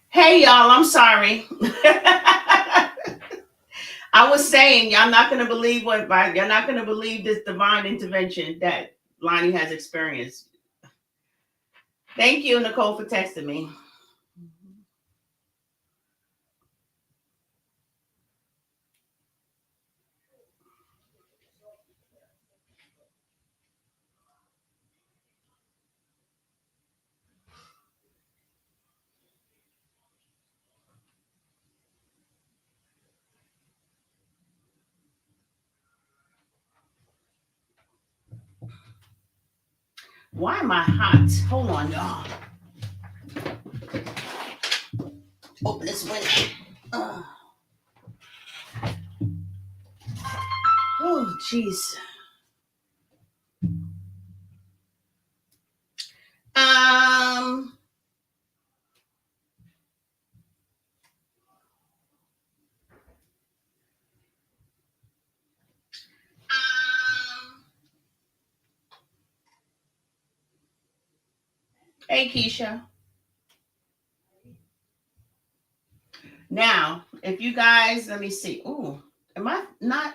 Hey y'all, I'm sorry. I was saying y'all not gonna believe you're not gonna believe this divine intervention that Lonnie has experienced. Thank you, Nicole, for texting me. Why am I hot? Hold on, y'all. Open this window. Uh, oh, jeez. Um, hey Keisha. Now, if you guys, let me see. Ooh, am I not?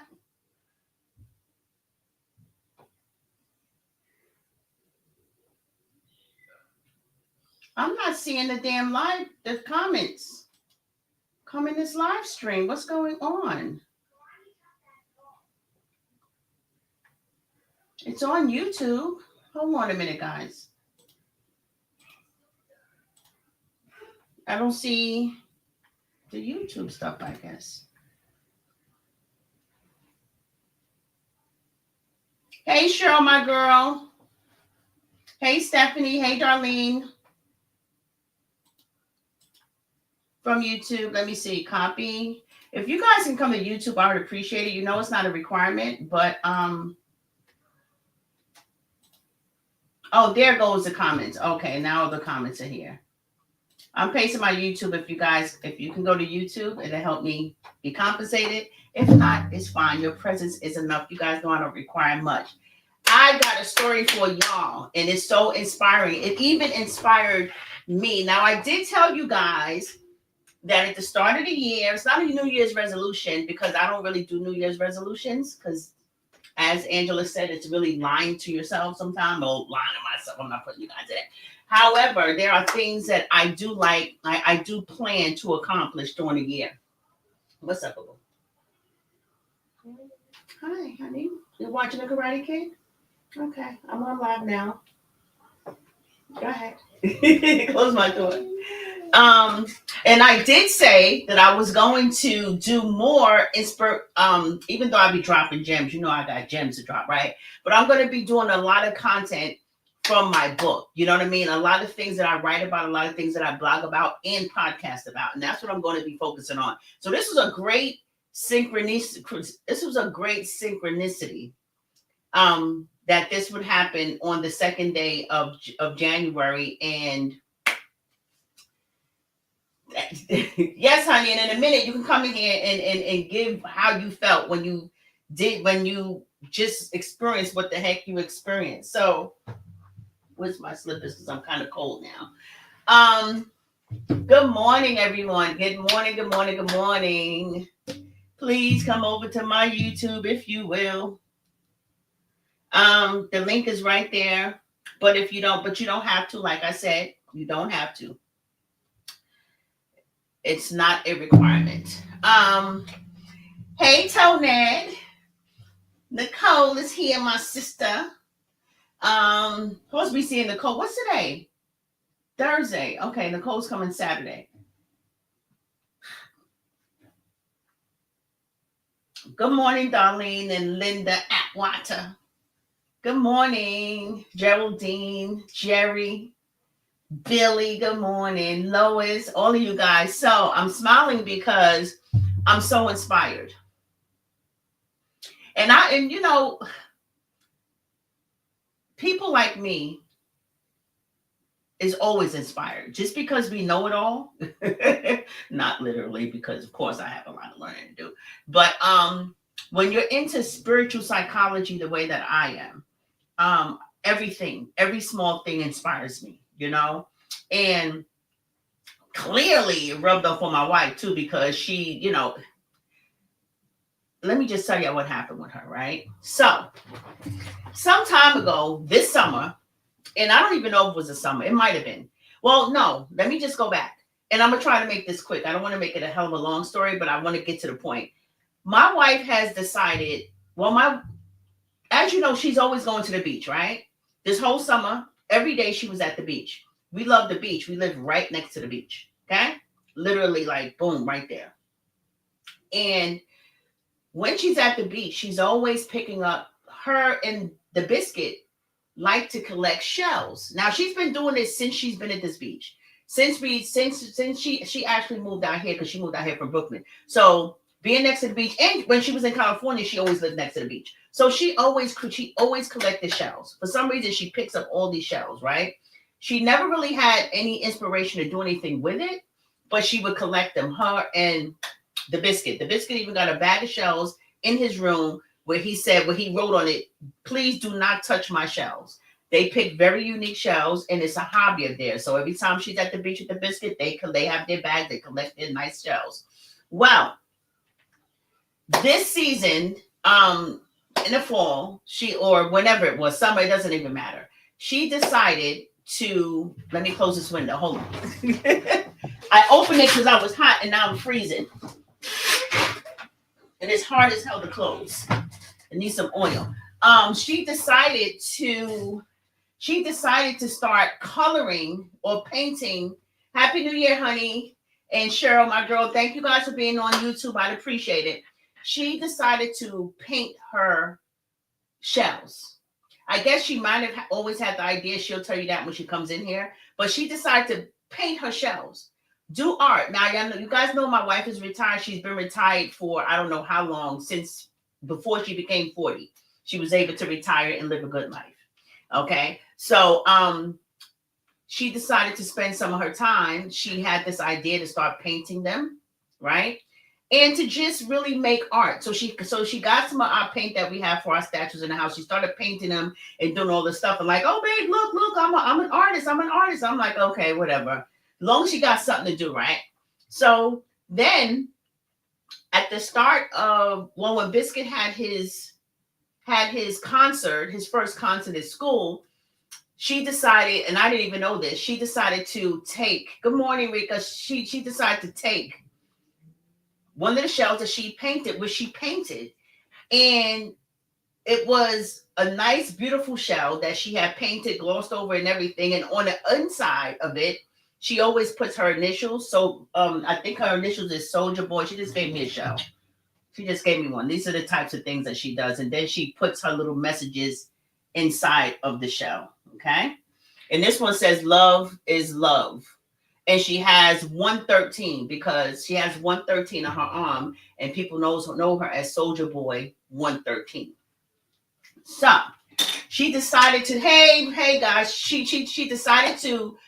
I'm not seeing the damn the comments. Come in this live stream. What's going on? It's on YouTube. Hold on a minute, guys. I don't see the YouTube stuff, I guess. Hey, Cheryl, my girl. Hey, Stephanie. Hey, Darlene. From YouTube. Let me see. Copy. If you guys can come to YouTube, I would appreciate it. You know it's not a requirement, but oh, there goes the comments. Okay, now the comments are here. I'm pasting my YouTube. If you can go to YouTube, it'll help me be compensated. If not, it's fine. Your presence is enough. You guys know I don't require much. I got a story for y'all, and it's so inspiring. It even inspired me. Now, I did tell you guys that at the start of the year, it's not a New Year's resolution because I don't really do New Year's resolutions because, as Angela said, it's really lying to yourself sometimes or lying to myself. I'm not putting you guys in it. However, there are things that I do like, I do plan to accomplish during the year. What's up, Boo? Hi, honey. You're watching a Karate Kid? Okay, I'm on live now. Go ahead. Close my door. And I did say that I was going to do more even though I be dropping gems, you know I got gems to drop, right? But I'm going to be doing a lot of content from my book. You know what I mean? A lot of things that I write about, a lot of things that I blog about and podcast about. And that's what I'm going to be focusing on. So this was a great synchronicity. This was a great synchronicity. That this would happen on the second day of January. And yes, honey, and in a minute you can come in here and give how you felt when you just experienced what the heck you experienced. So where's my slippers? Because I'm kind of cold now. Good morning, everyone. Good morning, good morning, good morning. Please come over to my YouTube if you will. The link is right there. But you don't have to, like I said, you don't have to. It's not a requirement. Hey, Toned. Nicole is here, my sister. Supposed to be seeing Nicole. What's today? Thursday. Okay, Nicole's coming Saturday. Good morning, Darlene and Linda Atwater. Good morning, Geraldine, Jerry, Billy. Good morning, Lois, all of you guys. So I'm smiling because I'm so inspired. And you know, people like me is always inspired. Just because we know it all, not literally, because of course I have a lot of learning to do. But when you're into spiritual psychology the way that I am, every small thing inspires me, you know. And clearly rubbed off on my wife too, because she, let me just tell you what happened with her, right? So, some time ago, this summer, and I don't even know if it was a summer, it might have been. Well, no, let me just go back. And I'm going to try to make this quick. I don't want to make it a hell of a long story, but I want to get to the point. My wife has decided, as you know, she's always going to the beach, right? This whole summer, every day she was at the beach. We love the beach. We live right next to the beach, okay? Literally, like, boom, right there. And when she's at the beach, she's always picking up, her and the biscuit like to collect shells. Now she's been doing this since she's been at this beach. Since she actually moved out here, because she moved out here from Brooklyn. So being next to the beach, and when she was in California, she always lived next to the beach. So she always collected shells. For some reason, she picks up all these shells, right? She never really had any inspiration to do anything with it, but she would collect them. Her and the biscuit. The biscuit even got a bag of shells in his room where he wrote on it, "Please do not touch my shells." They pick very unique shells, and it's a hobby of theirs. So every time she's at the beach with the biscuit, they have their bag, they collect their nice shells. Well, this season, in the fall, or whenever it was, summer, it doesn't even matter. She decided to, let me close this window. Hold on. I opened it because I was hot and now I'm freezing. And it's hard as hell to close. It needs some oil. She decided to start coloring or painting. Happy New Year, honey. And Cheryl, my girl, thank you guys for being on YouTube. I'd appreciate it. She decided to paint her shells. I guess she might have always had the idea. She'll tell you that when she comes in here. But she decided to paint her shells. Do art. Now, you guys know my wife is retired. She's been retired for I don't know how long, since before she became 40. She was able to retire and live a good life. Okay. So she decided to spend some of her time. She had this idea to start painting them, right? And to just really make art. So she got some of our paint that we have for our statues in the house. She started painting them and doing all this stuff. And like, oh, babe, look, I'm an artist. I'm like, okay, whatever. As long as she got something to do, right? So then at the start of, when Biscuit had his concert, his first concert at school, she decided, and I didn't even know this, she decided to take, good morning, Rika, she decided to take one of the shells that she painted, and it was a nice, beautiful shell that she had painted, glossed over and everything, and on the inside of it, she always puts her initials. So I think her initials is Soldier Boy. She just gave me a shell. She just gave me one. These are the types of things that she does. And then she puts her little messages inside of the shell. Okay. And this one says, "Love is love." And she has 113 because she has 113 on her arm, and people know her as Soldier Boy 113. So she decided to, hey guys, she decided to,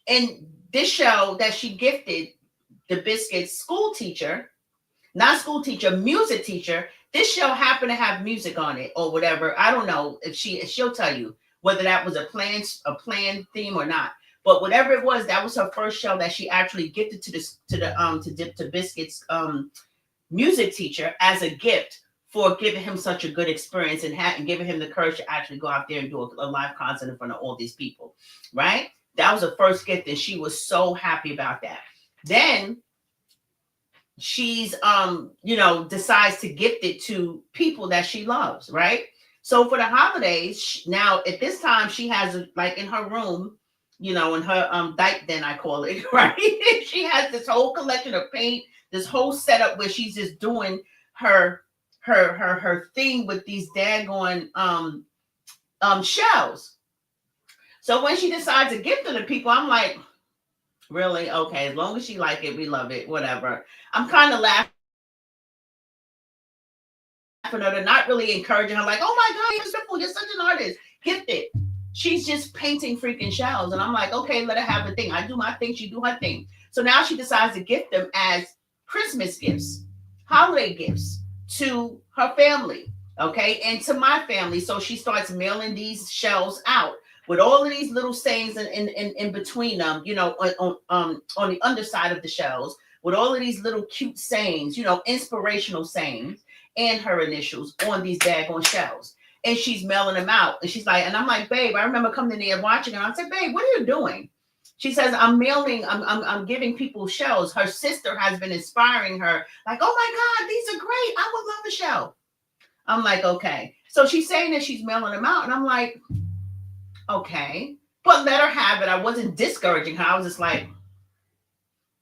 and this show that she gifted the Biscuits music teacher. This show happened to have music on it or whatever. I don't know if she'll tell you whether that was a planned theme or not. But whatever it was, that was her first show that she actually gifted to Biscuits music teacher as a gift for giving him such a good experience and giving him the courage to actually go out there and do a live concert in front of all these people, right? That was the first gift, and she was so happy about that. Then she's decides to gift it to people that she loves, right? So for the holidays, now at this time she has, like, in her room, in her dyke den, I call it, right? She has this whole collection of paint, this whole setup where she's just doing her thing with these daggone shells. So when she decides to gift it to people, I'm like, really? Okay, as long as she like it, we love it, whatever. I'm kind of laughing at her, not really encouraging her, like, oh my God, you're simple, you're such an artist, gift it. She's just painting freaking shells. And I'm like, okay, let her have the thing. I do my thing, she do her thing. So now she decides to gift them as Christmas gifts, holiday gifts to her family, okay, and to my family. So she starts mailing these shells out. with all of these little sayings in between them, on the underside of the shells, with all of these little cute sayings, inspirational sayings, and her initials on these daggone shells. And she's mailing them out. And she's like, and I'm like, babe, I remember coming in there watching, and I said, babe, what are you doing? She says, I'm giving people shells. Her sister has been inspiring her, like, oh my God, these are great. I would love a shell. I'm like, okay. So she's saying that she's mailing them out. And I'm like, okay, but let her have it. I wasn't discouraging her. I was just like,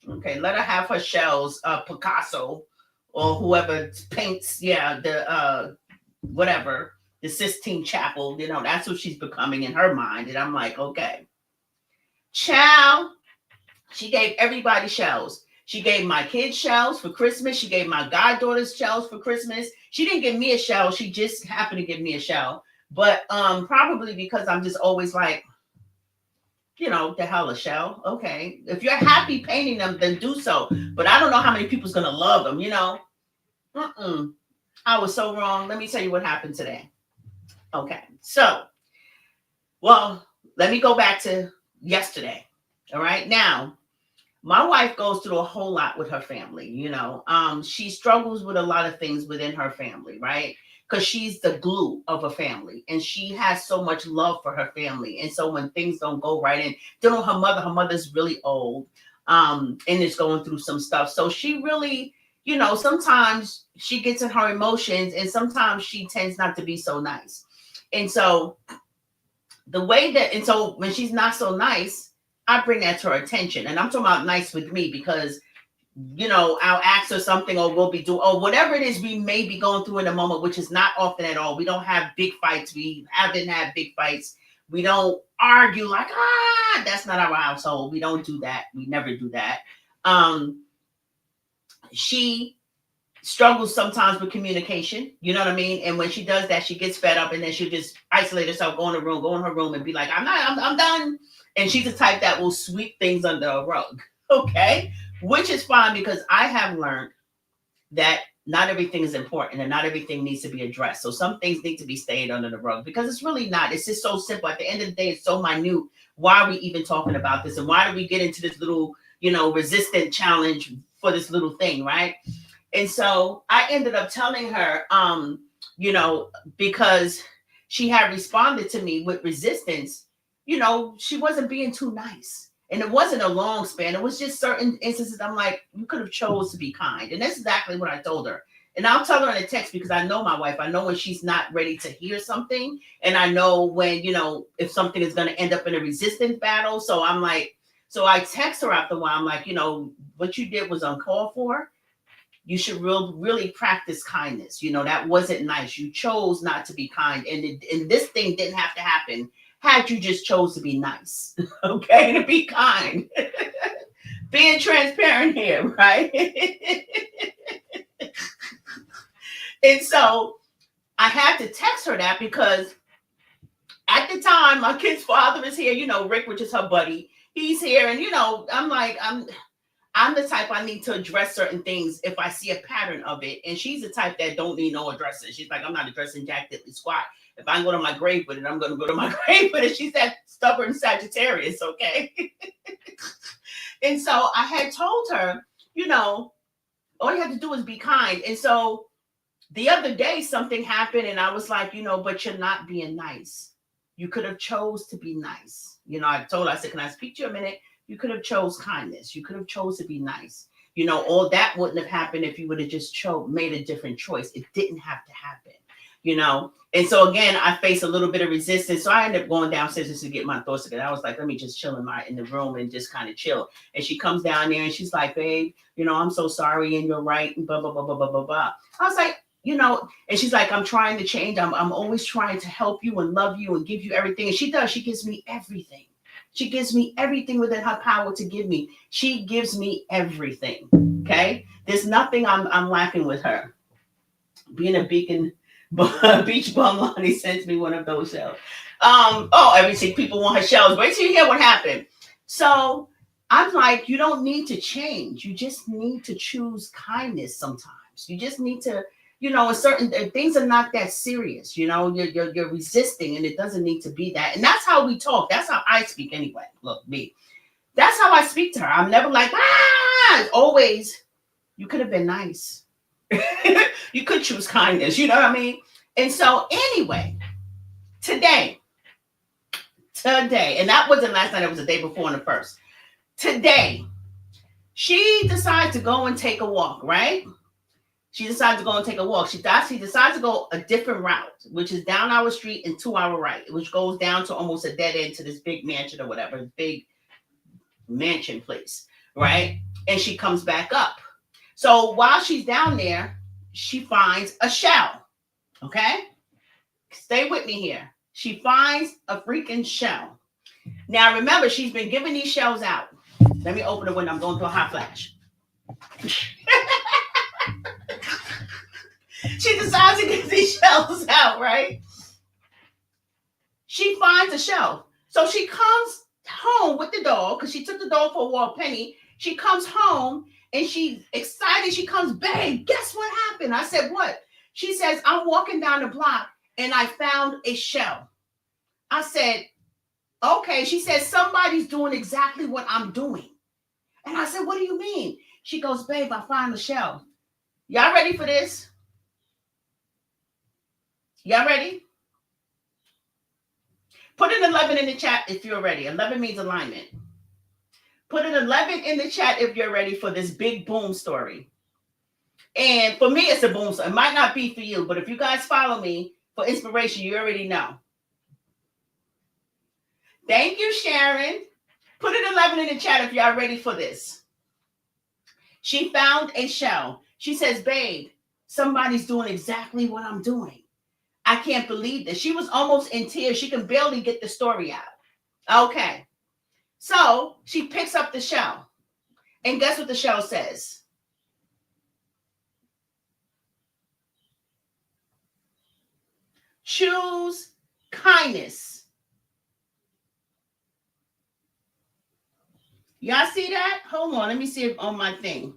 okay, let her have her shells, Picasso or whoever paints, the whatever, the Sistine Chapel, that's what she's becoming in her mind. And I'm like, okay. Child, she gave everybody shells. She gave my kids shells for Christmas. She gave my goddaughters shells for Christmas. She didn't give me a shell. She just happened to give me a shell. But probably because I'm just always like, the hell, a shell. Okay. If you're happy painting them, then do so. But I don't know how many people's going to love them, I was so wrong. Let me tell you what happened today. Okay. So, well, let me go back to yesterday. All right. Now, my wife goes through a whole lot with her family. She struggles with a lot of things within her family, right? Because she's the glue of a family, and she has so much love for her family. And so when things don't go right, and her mother's really old, and is going through some stuff. So she really, sometimes she gets in her emotions, and sometimes she tends not to be so nice. And so so when she's not so nice, I bring that to her attention. And I'm talking about nice with me because, I'll ask her something, or we'll be doing, or whatever it is we may be going through in a moment, which is not often at all. We don't have big fights. We haven't had big fights. We don't argue like, that's not our household. We don't do that. We never do that. She struggles sometimes with communication, you know what I mean? And when she does that, she gets fed up, and then she'll just isolate herself, go in her room and be like, I'm done. And she's the type that will sweep things under a rug. Okay. Which is fine, because I have learned that not everything is important and not everything needs to be addressed. So some things need to be stayed under the rug, because it's really not. It's just so simple. At the end of the day, it's so minute. Why are we even talking about this? And why do we get into this little, resistant challenge for this little thing, right? And so I ended up telling her, because she had responded to me with resistance, she wasn't being too nice. And it wasn't a long span. It was just certain instances. I'm like, you could have chose to be kind. And that's exactly what I told her. And I'll tell her in a text, because I know my wife. I know when she's not ready to hear something. And I know when, if something is going to end up in a resistance battle. So I'm like, so I text her after a while. I'm like, what you did was uncalled for. You should really practice kindness. That wasn't nice. You chose not to be kind. And this thing didn't have to happen had you just chose to be nice, okay, to be kind. Being transparent here, right? And so I had to text her that, because at the time my kid's father is here, Rick, which is her buddy. He's here, and I'm the type, I need to address certain things if I see a pattern of it. And she's the type that don't need no addressing. She's like, I'm not addressing Jack Diddley squat. If I go to my grave with it, I'm going to go to my grave with it. She's that stubborn Sagittarius, okay? And so I had told her, all you have to do is be kind. And so the other day something happened, and I was like, but you're not being nice. You could have chose to be nice. I told her, I said, can I speak to you a minute? You could have chose kindness. You could have chose to be nice. All that wouldn't have happened if you would have just made a different choice. It didn't have to happen, And so again, I faced a little bit of resistance. So I ended up going downstairs just to get my thoughts together. I was like, let me just chill in the room and just kind of chill. And she comes down there and she's like, babe, I'm so sorry, and you're right, and blah, blah, blah, blah, blah, blah, blah. I was like, and she's like, I'm trying to change. I'm always trying to help you and love you and give you everything. And she does. She gives me everything. She gives me everything within her power to give me. She gives me everything. Okay. There's nothing I'm lacking with her. Being a beach bum, Lonnie sends me one of those shells. Everything people want her shells. Wait till you hear what happened. So I'm like, you don't need to change. You just need to choose kindness sometimes. You just need to you know, certain things are not that serious. You know, you're resisting, and it doesn't need to be that. And that's how we talk. That's how I speak anyway. Look, me. That's how I speak to her. I'm never like, ah. Always, you could have been nice. You could choose kindness. You know what I mean? And so, anyway, today, and that wasn't last night. It was the day before, on the first. Today, she decides to go and take a walk. Right? She decides to go and take a walk. She decides to go a different route, which is down our street and 2 hour right, which goes down to almost a dead end to this big mansion or whatever, big mansion place, right? And she comes back up. So while she's down there, she finds a shell. Okay? Stay with me here. She finds a freaking shell. Now remember, she's been giving these shells out. Let me open the window. I'm going through a hot flash. She decides to give these shells out, right? She finds a shell. So she comes home with the dog, because she took the dog for a walk, Penny. She comes home and she's excited. She comes, babe, guess what happened? I said, what? She says, I'm walking down the block and I found a shell. I said, okay. She says, somebody's doing exactly what I'm doing. And I said, what do you mean? She goes, babe, I found a shell. Y'all ready for this? Y'all ready? Put an 11 in the chat if you're ready. 11 means alignment. Put an 11 in the chat if you're ready for this big boom story. And for me, it's a boom story. It might not be for you, but if you guys follow me for inspiration, you already know. Thank you, Sharon. Put an 11 in the chat if y'all ready for this. She found a shell. She says, babe, somebody's doing exactly what I'm doing. I can't believe this. She was almost in tears. She can barely get the story out. Okay. So she picks up the shell. And guess what the shell says? Choose kindness. Y'all see that? Hold on. Let me see it on my thing.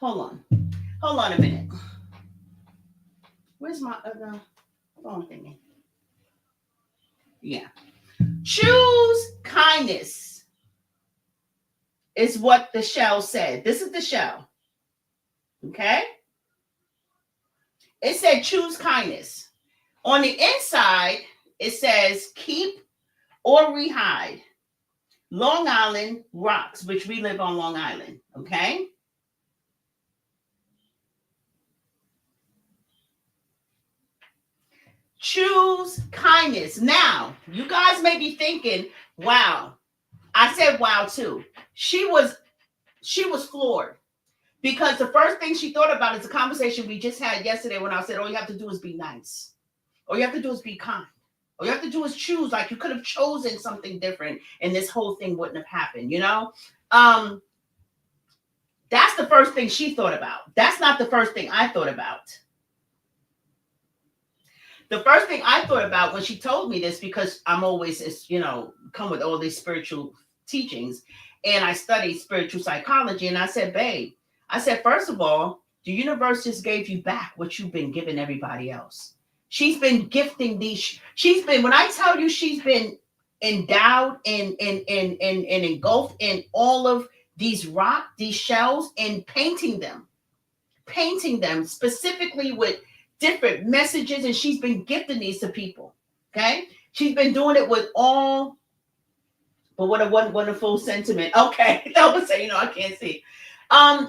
Hold on. Hold on a minute. Where's my other phone thingy? Yeah. Choose kindness is what the shell said. This is the shell. Okay? It said choose kindness. On the inside, it says keep or rehide. Long Island rocks, which we live on Long Island. Okay? Choose kindness. Now, you guys may be thinking, wow. I said wow too. She was floored, because the first thing she thought about is the conversation we just had yesterday when I said, all you have to do is be nice. All you have to do is be kind. All you have to do is choose. Like, you could have chosen something different and this whole thing wouldn't have happened, you know? That's the first thing she thought about. That's not the first thing I thought about. The first thing I thought about when she told me this, because I'm always, you know, come with all these spiritual teachings, and I study spiritual psychology, and I said, babe, I said, first of all, the universe just gave you back what you've been giving everybody else. She's been gifting these. When I tell you, she's been endowed and engulfed in all of these shells, and painting them specifically with different messages, and she's been gifting these to people. Okay, she's been doing it with all. But what a wonderful sentiment. Okay, that was saying, you know, I can't see.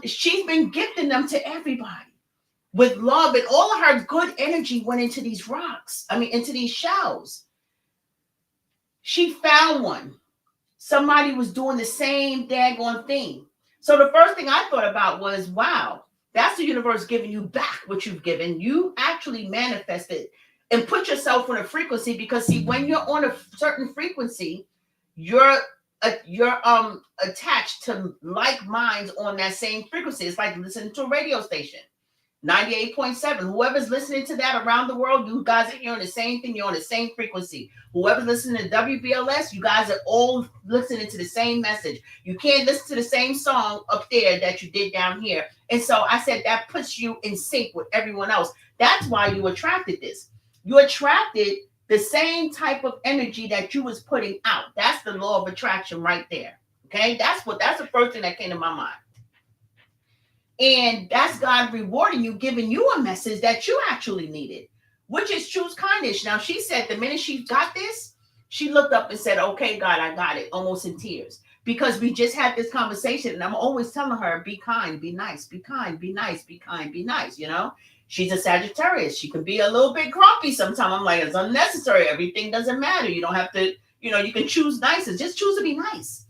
She's been gifting them to everybody with love, and all of her good energy went into these rocks. I mean, into these shells. She found one. Somebody was doing the same daggone thing. So the first thing I thought about was, wow, that's the universe giving you back what you've given. You actually manifested and put yourself on a frequency, because see, when you're on a certain frequency, you're attached to like minds on that same frequency. It's like listening to a radio station. 98.7. Whoever's listening to that around the world, you guys are hearing the same thing. You're on the same frequency. Whoever's listening to WBLS, you guys are all listening to the same message. You can't listen to the same song up there that you did down here. And so I said that puts you in sync with everyone else. That's why you attracted this. You attracted the same type of energy that you was putting out. That's the law of attraction right there. Okay, that's the first thing that came to my mind. And that's God rewarding you, giving you a message that you actually needed, which is choose kindness. Now, she said the minute she got this, she looked up and said, okay, God, I got it, almost in tears. Because we just had this conversation, and I'm always telling her, be kind, be nice, be kind, be nice, be kind, be nice, you know? She's a Sagittarius. She can be a little bit grumpy sometimes. I'm like, it's unnecessary. Everything doesn't matter. You don't have to, you can choose nicer. Just choose to be nice.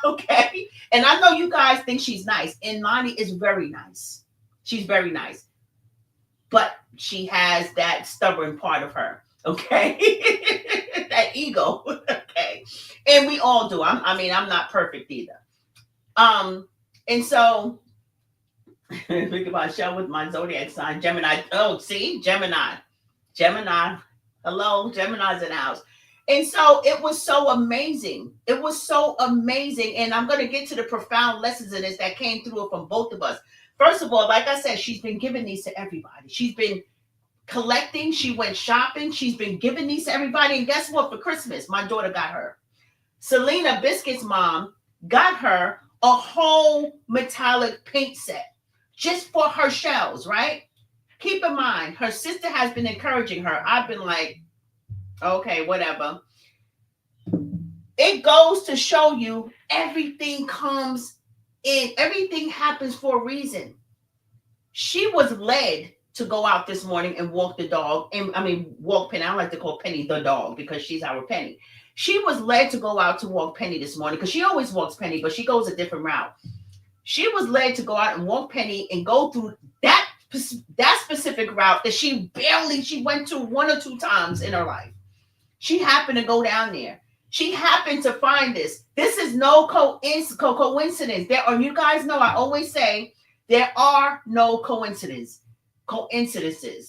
Okay. And I know you guys think she's nice. And Lonnie is very nice. She's very nice. But she has that stubborn part of her. Okay. That ego. Okay. And we all do. I'm not perfect either. And so think about show with my zodiac sign, Gemini. Oh, see, Gemini. Hello, Gemini's in the house. And so it was so amazing. It was so amazing. And I'm going to get to the profound lessons in this that came through from both of us. First of all, like I said, she's been giving these to everybody. She's been collecting. She went shopping. She's been giving these to everybody. And guess what? For Christmas, my daughter got her. Selena Biscuit's mom got her a whole metallic paint set just for her shells, right? Keep in mind, her sister has been encouraging her. I've been like, okay, whatever. It goes to show you everything comes in. Everything happens for a reason. She was led to go out this morning and walk the dog. Walk Penny. I don't like to call Penny the dog because she's our Penny. She was led to go out to walk Penny this morning because she always walks Penny, but she goes a different route. She was led to go out and walk Penny and go through that specific route that she went to 1 or 2 times in her life. She happened to go down there. She happened to find this. This is no coincidence. You guys know I always say there are no coincidences.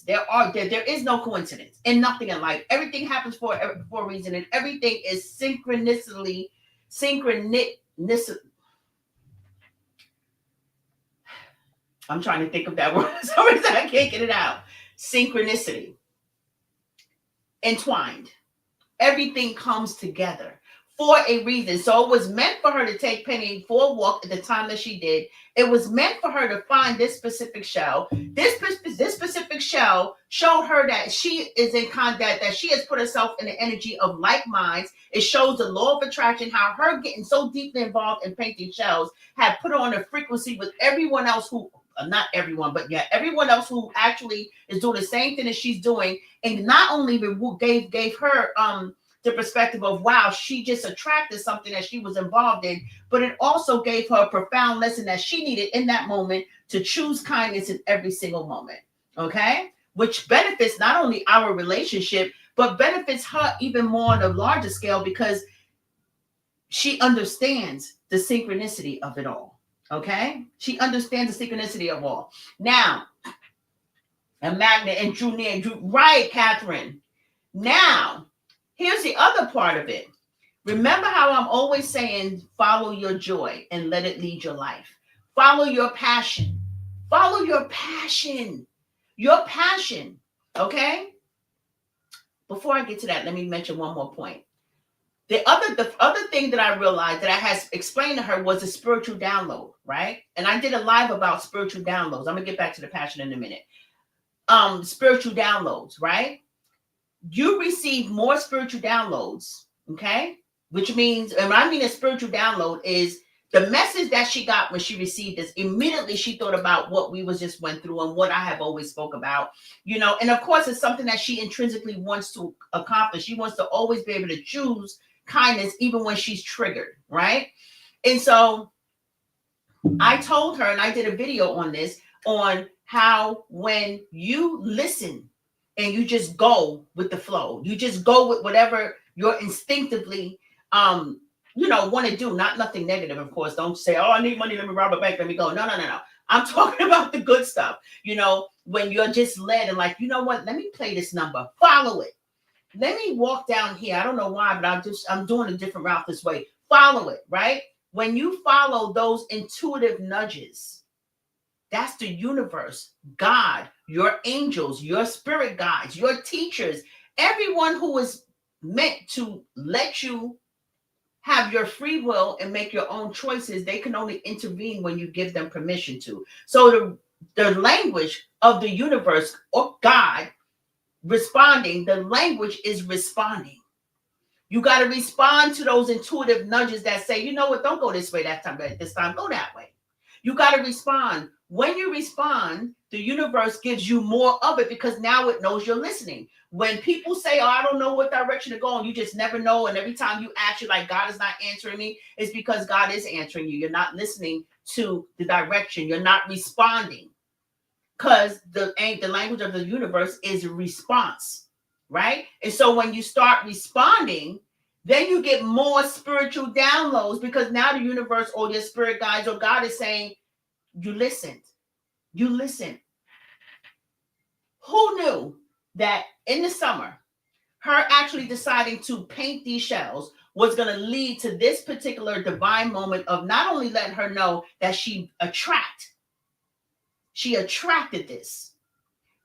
There is no coincidence in nothing in life. Everything happens for a reason, and everything is synchronicity. I'm trying to think of that word. For some reason I can't get it out. Synchronicity. Entwined. Everything comes together for a reason. So it was meant for her to take Penny for a walk at the time that she did. It was meant for her to find this specific shell. This specific shell showed her that she is in contact, that she has put herself in the energy of like minds. It shows the law of attraction, how her getting so deeply involved in painting shells had put her on a frequency with everyone else who, not everyone, but yeah, everyone else who actually is doing the same thing that she's doing. And not only gave her the perspective of, wow, she just attracted something that she was involved in, but it also gave her a profound lesson that she needed in that moment to choose kindness in every single moment. Okay? Which benefits not only our relationship, but benefits her even more on a larger scale because she understands the synchronicity of it all. Okay? She understands the synchronicity of all. Now, a magnet and drew near. Right, Catherine. Now, here's the other part of it. Remember how I'm always saying, follow your joy and let it lead your life. Follow your passion. Follow your passion. Your passion. Okay? Before I get to that, let me mention one more point. The other thing that I realized that I had explained to her was a spiritual download, right? And I did a live about spiritual downloads. I'm going to get back to the passion in a minute. Spiritual downloads, right? You receive more spiritual downloads, okay? Which means, and what I mean a spiritual download is the message that she got when she received this. Immediately she thought about what we just went through and what I have always spoke about, and of course it's something that she intrinsically wants to accomplish. She wants to always be able to choose kindness even when she's triggered, right? And so I told her, and I did a video on this, on how when you listen and you just go with the flow, you just go with whatever you're instinctively want to do, nothing negative, of course. Don't say, oh, I need money, let me rob a bank, let me go. No. I'm talking about the good stuff. when you're just led and like, you know what, let me play this number, follow it. Let me walk down here. I don't know why, but I'm doing a different route this way. Follow it, right? When you follow those intuitive nudges, that's the universe, God, your angels, your spirit guides, your teachers, everyone who is meant to let you have your free will and make your own choices. They can only intervene when you give them permission to. So the language of the universe or God responding, the language is responding. You got to respond to those intuitive nudges that say, you know what, don't go this way that time, but this time go that way. You got to respond. When you respond, the universe gives you more of it because now it knows you're listening. When people say, oh, I don't know what direction to go, and you just never know, and every time you ask, you're like, God is not answering me, it's because God is answering you. You're not listening to the direction. You're not responding because the language of the universe is a response, right? And so when you start responding, then you get more spiritual downloads because now the universe or your spirit guides or God is saying, you listened. You listened. Who knew that in the summer, her actually deciding to paint these shells was going to lead to this particular divine moment of not only letting her know that she attracted this,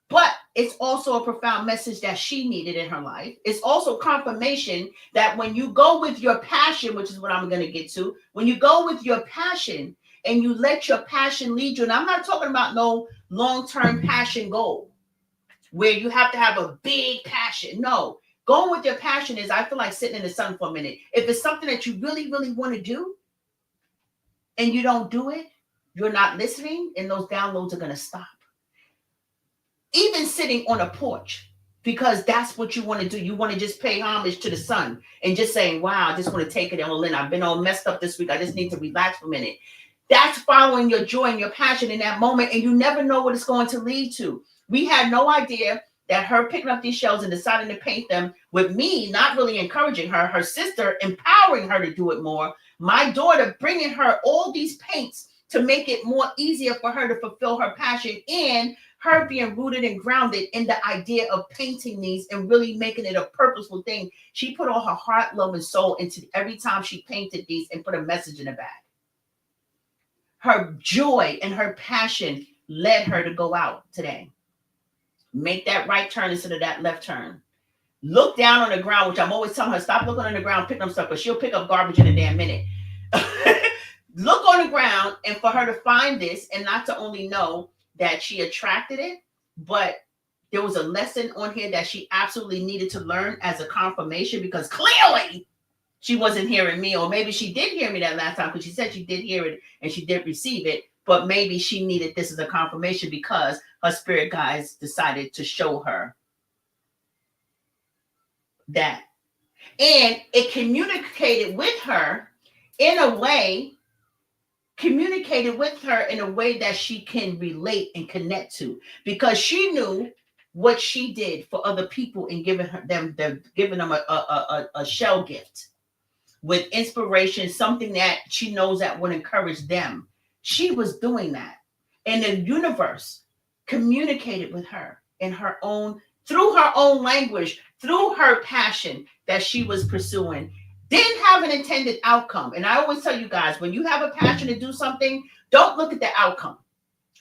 but it's also a profound message that she needed in her life. It's also confirmation that when you go with your passion, which is what I'm going to get to, when you go with your passion and you let your passion lead you, and I'm not talking about no long-term passion goal where you have to have a big passion. No, going with your passion is, I feel like sitting in the sun for a minute. If it's something that you really, really want to do and you don't do it, you're not listening and those downloads are going to stop. Even sitting on a porch, because that's what you want to do. You want to just pay homage to the sun and just saying, wow, I just want to take it all in. I've been all messed up this week. I just need to relax for a minute. That's following your joy and your passion in that moment. And you never know what it's going to lead to. We had no idea that her picking up these shells and deciding to paint them with me, not really encouraging her, her sister empowering her to do it more, my daughter bringing her all these paints to make it more easier for her to fulfill her passion, and her being rooted and grounded in the idea of painting these and really making it a purposeful thing. She put all her heart, love, and soul into every time she painted these and put a message in the back. Her joy and her passion led her to go out today. Make that right turn instead of that left turn. Look down on the ground, which I'm always telling her, stop looking on the ground, pick up stuff, but she'll pick up garbage in a damn minute. Look on the ground, and for her to find this and not to only know that she attracted it, but there was a lesson on here that she absolutely needed to learn as a confirmation, because clearly she wasn't hearing me, or maybe she did hear me that last time because she said she did hear it and she did receive it, but maybe she needed this as a confirmation because her spirit guides decided to show her that. And it communicated with her in a way that she can relate and connect to, because she knew what she did for other people in giving them a shell gift with inspiration, something that she knows that would encourage them. She was doing that, and the universe communicated with her in her own, through her own language, through her passion that she was pursuing. Didn't have an intended outcome. And I always tell you guys, when you have a passion to do something, don't look at the outcome.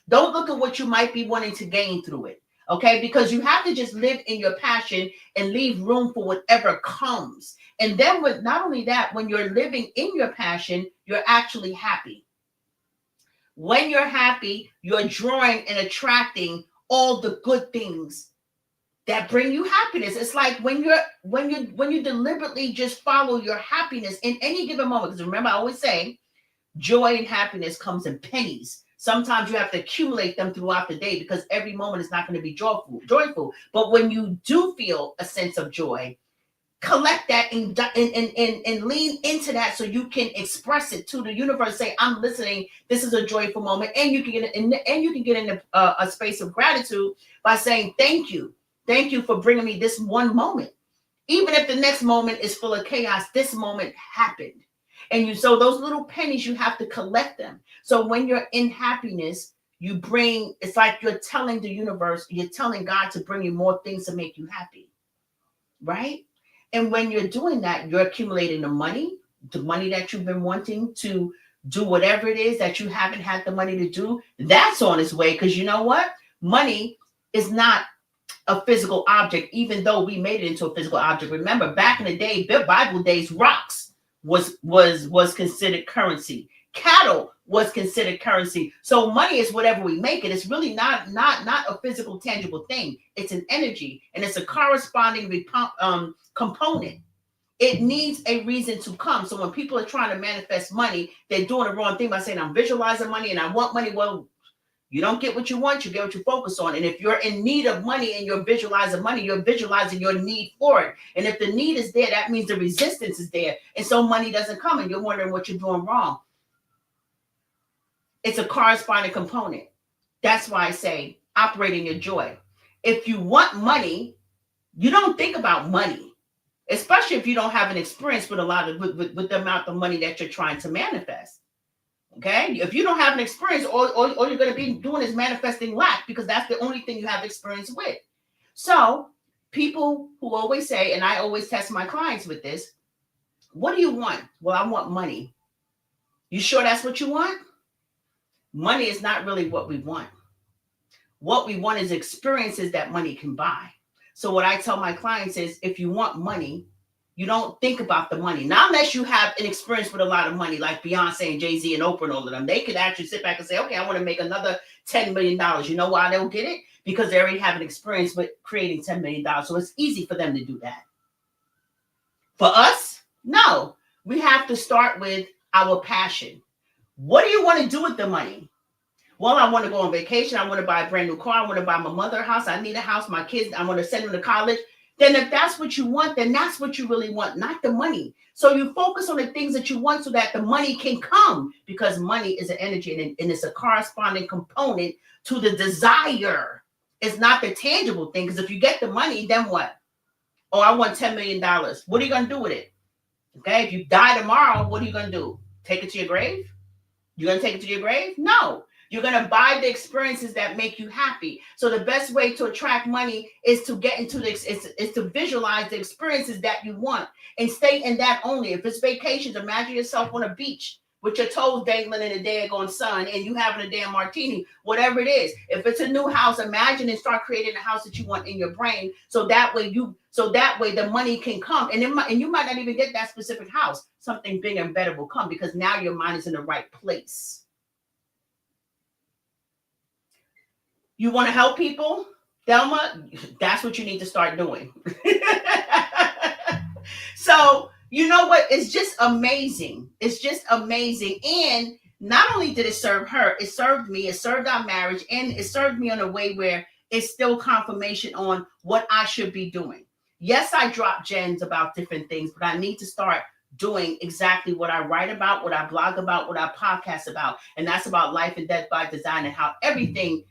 Don't look at what you might be wanting to gain through it. Okay? Because you have to just live in your passion and leave room for whatever comes. And then with not only that, when you're living in your passion, you're actually happy. When you're happy, you're drawing and attracting all the good things that bring you happiness. It's like when you deliberately just follow your happiness in any given moment. Because remember, I always say joy and happiness comes in pennies. Sometimes you have to accumulate them throughout the day because every moment is not going to be joyful. But when you do feel a sense of joy, collect that and lean into that so you can express it to the universe. Say, I'm listening. This is a joyful moment. And you can get in a space of gratitude by saying, thank you. Thank you for bringing me this one moment. Even if the next moment is full of chaos, this moment happened. And so those little pennies, you have to collect them. So when you're in happiness, you bring, it's like you're telling the universe, you're telling God to bring you more things to make you happy, right? And when you're doing that, you're accumulating the money that you've been wanting to do whatever it is that you haven't had the money to do. That's on its way, because you know what? Money is not a physical object, even though we made it into a physical object. Remember, back in the day, Bible days, rocks was considered currency. Cattle was considered currency. So money is whatever we make it. It's really not a physical, tangible thing. It's an energy, and it's a corresponding component. It needs a reason to come. So when people are trying to manifest money, they're doing the wrong thing by saying, I'm visualizing money and I want money. Well, you don't get what you want, you get what you focus on. And if you're in need of money and you're visualizing money, you're visualizing your need for it. And if the need is there, that means the resistance is there. And so money doesn't come and you're wondering what you're doing wrong. It's a corresponding component. That's why I say operate in your joy. If you want money, you don't think about money, especially if you don't have an experience with a lot of with the amount of money that you're trying to manifest. Okay, if you don't have an experience, all you're going to be doing is manifesting lack, because that's the only thing you have experience with. So people who always say, and I always test my clients with this, what do you want? Well, I want money. You sure that's what you want? Money is not really what we want. What we want is experiences that money can buy. So what I tell my clients is, if you want money, you don't think about the money. Not unless you have an experience with a lot of money, like Beyonce and Jay-Z and Oprah and all of them. They could actually sit back and say, okay, I want to make another $10 million. You know why they'll get it? Because they already have an experience with creating $10 million. So it's easy for them to do that. For us, no. We have to start with our passion. What do you want to do with the money? Well, I want to go on vacation. I want to buy a brand new car. I want to buy my mother a house. I need a house. My kids, I want to send them to college. Then if that's what you want, then that's what you really want, not the money. So you focus on the things that you want so that the money can come, because money is an energy and it's a corresponding component to the desire. It's not the tangible thing, because if you get the money, then what? Oh, I want $10 million. What are you going to do with it? Okay, if you die tomorrow, what are you going to do? Take it to your grave? You're going to take it to your grave? No. You're going to buy the experiences that make you happy. So the best way to attract money is to get into is to visualize the experiences that you want and stay in that only. If it's vacations, imagine yourself on a beach with your toes dangling in the daggone sun and you having a damn martini, whatever it is. If it's a new house, imagine and start creating a house that you want in your brain. So that way the money can come. And you might not even get that specific house. Something bigger and better will come, because now your mind is in the right place. You want to help people, Thelma? That's what you need to start doing. So, you know what? It's just amazing. It's just amazing. And not only did it serve her, it served me, it served our marriage, and it served me in a way where it's still confirmation on what I should be doing. Yes, I drop gems about different things, but I need to start doing exactly what I write about, what I blog about, what I podcast about. And that's about life and death by design, and how everything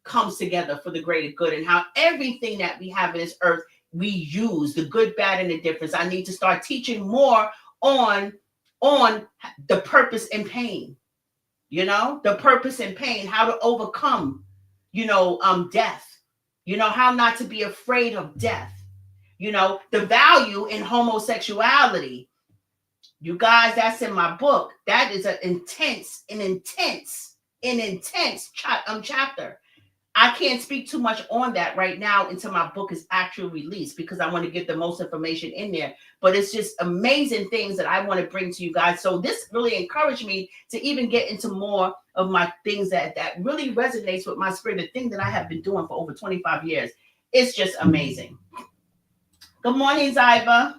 comes together for the greater good, and how everything that we have in this earth we use, the good, bad, and the difference. I need to start teaching more on the purpose and pain, the purpose and pain, how to overcome, death, how not to be afraid of death, the value in homosexuality. You guys, that's in my book. That is an intense chapter. I can't speak too much on that right now until my book is actually released, because I want to get the most information in there. But it's just amazing things that I want to bring to you guys. So this really encouraged me to even get into more of my things that really resonates with my spirit, the thing that I have been doing for over 25 years. It's just amazing. Good morning, Zyba.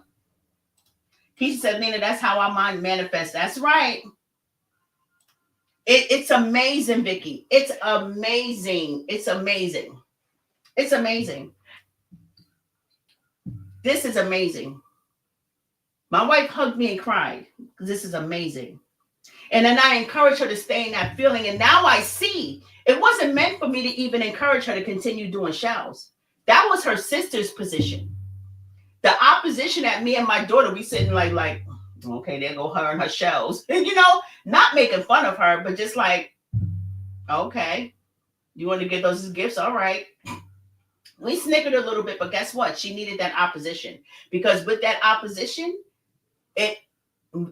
Keisha said, Nina, that's how our mind manifests. That's right. It's amazing, Vicky. It's amazing. It's amazing. It's amazing. This is amazing. My wife hugged me and cried, because this is amazing. And then I encouraged her to stay in that feeling. And now I see it wasn't meant for me to even encourage her to continue doing shells. That was her sister's position. The opposition at me and my daughter, we sitting like, okay, there go her and her shells. And, not making fun of her, but just like, okay, You want to get those as gifts? All right. We snickered a little bit, but guess what? She needed that opposition, because with that opposition, it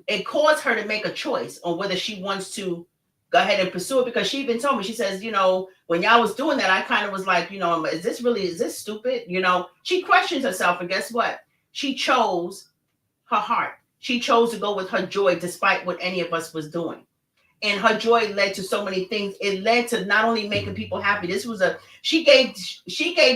it caused her to make a choice on whether she wants to go ahead and pursue it. Because she even told me, she says, when y'all was doing that, I kind of was like, is this stupid? She questions herself, and guess what? She chose her heart. She chose to go with her joy despite what any of us was doing. And her joy led to so many things. It led to not only making people happy. She gave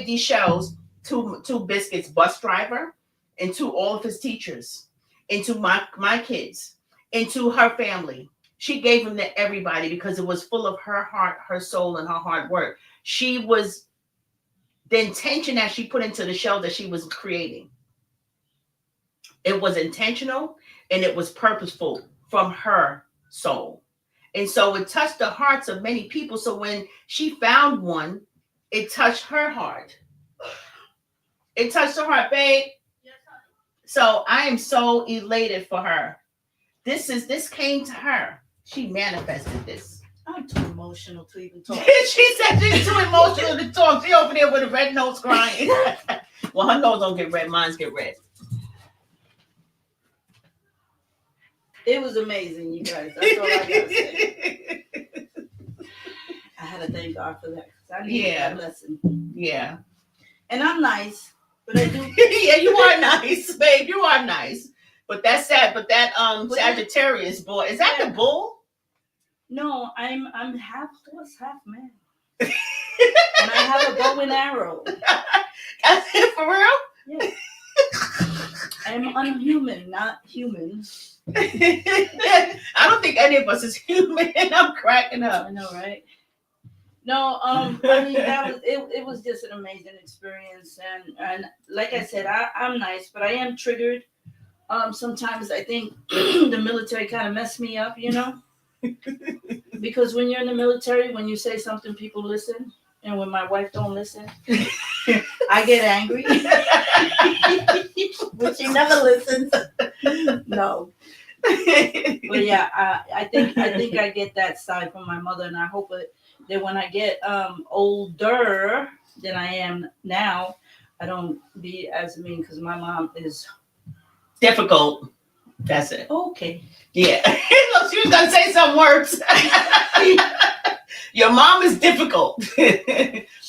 these shells to Biscuit's bus driver, and to all of his teachers, and to my kids, and to her family. She gave them to everybody because it was full of her heart, her soul, and her hard work. The intention that she put into the shell that she was creating. It was intentional and it was purposeful from her soul. And so it touched the hearts of many people. So when she found one, it touched her heart. It touched her heart, babe. So I am so elated for her. This came to her. She manifested this. I'm too emotional to even talk. She said she's too emotional to talk. She over there with a red nose crying. Well, her nose don't get red. Mine's get red. It was amazing, you guys. That's all I gotta say. I had to thank God for that. I needed that lesson. Yeah. And I'm nice, but I do. Yeah, you are nice, babe. You are nice. But that's sad. But that Sagittarius boy, is that the bull? No, I'm half horse, half man. And I have a bow and arrow. That's it for real? Yeah. I'm unhuman, not human. I don't think any of us is human. I'm cracking up. I know, right? No, I mean it was just an amazing experience, and like I said, I'm nice, but I am triggered. Sometimes I think the military kind of messed me up, because when you're in the military, when you say something, people listen, and when my wife don't listen, I get angry. But she never listens. No. But yeah, I think I get that side from my mother, and I hope that when I get older than I am now, I don't be as mean, because my mom is difficult. That's it. Okay. Yeah. She was gonna say some words. Your mom is difficult,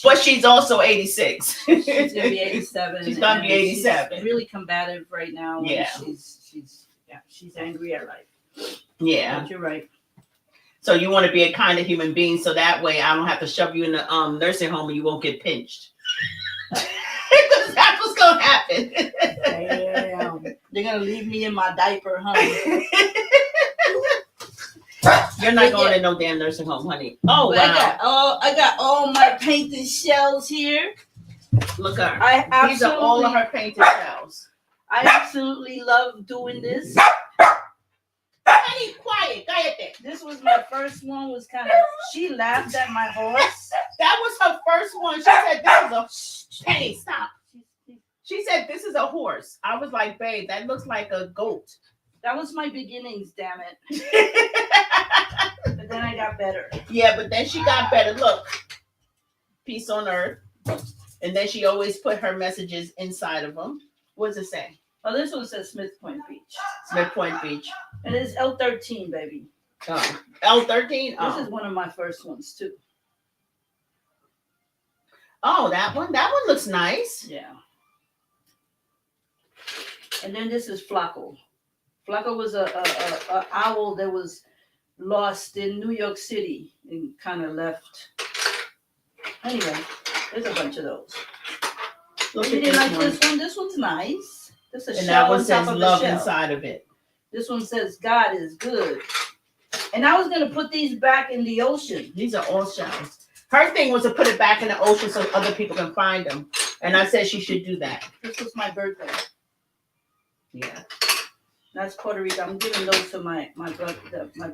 but she's also 86. She's gonna be 87. She's gonna be 87. She's really combative right now. Yeah. She's angry at life. Yeah. But you're right. So you want to be a kind of human being, so that way I don't have to shove you in the nursing home and you won't get pinched. Because that's what's gonna happen. Damn. They're gonna leave me in my diaper, honey. You're not going to no damn nursing home, honey. Oh, wow. I got all my painted shells here. Look at her. These are all of her painted shells. I absolutely love doing this. Honey, quiet. This was my first one. She laughed at my horse. That was her first one. She said, "This is a hey, stop." She said, "This is a horse." I was like, "Babe, that looks like a goat." That was my beginnings, damn it. But then I got better. Yeah, but then she got better. Look, peace on earth. And then she always put her messages inside of them. What does it say? Oh, this one says Smith Point Beach. Smith Point Beach. And it's L13, baby. Oh, L13? This is one of my first ones, too. Oh, that one? That one looks nice. Yeah. And then this is Flaco. Flaco was a owl that was lost in New York City and kind of left. Anyway, there's a bunch of those. Look You at didn't like this one. this one? This one's nice. This is a And shell that one on says top of love the shell. inside of it. This one says God is good. And I was going to put these back in the ocean. These are all shells. Her thing was to put it back in the ocean so other people can find them. And I said she should do that. This was my birthday. Yeah. That's Puerto Rico. I'm giving those to my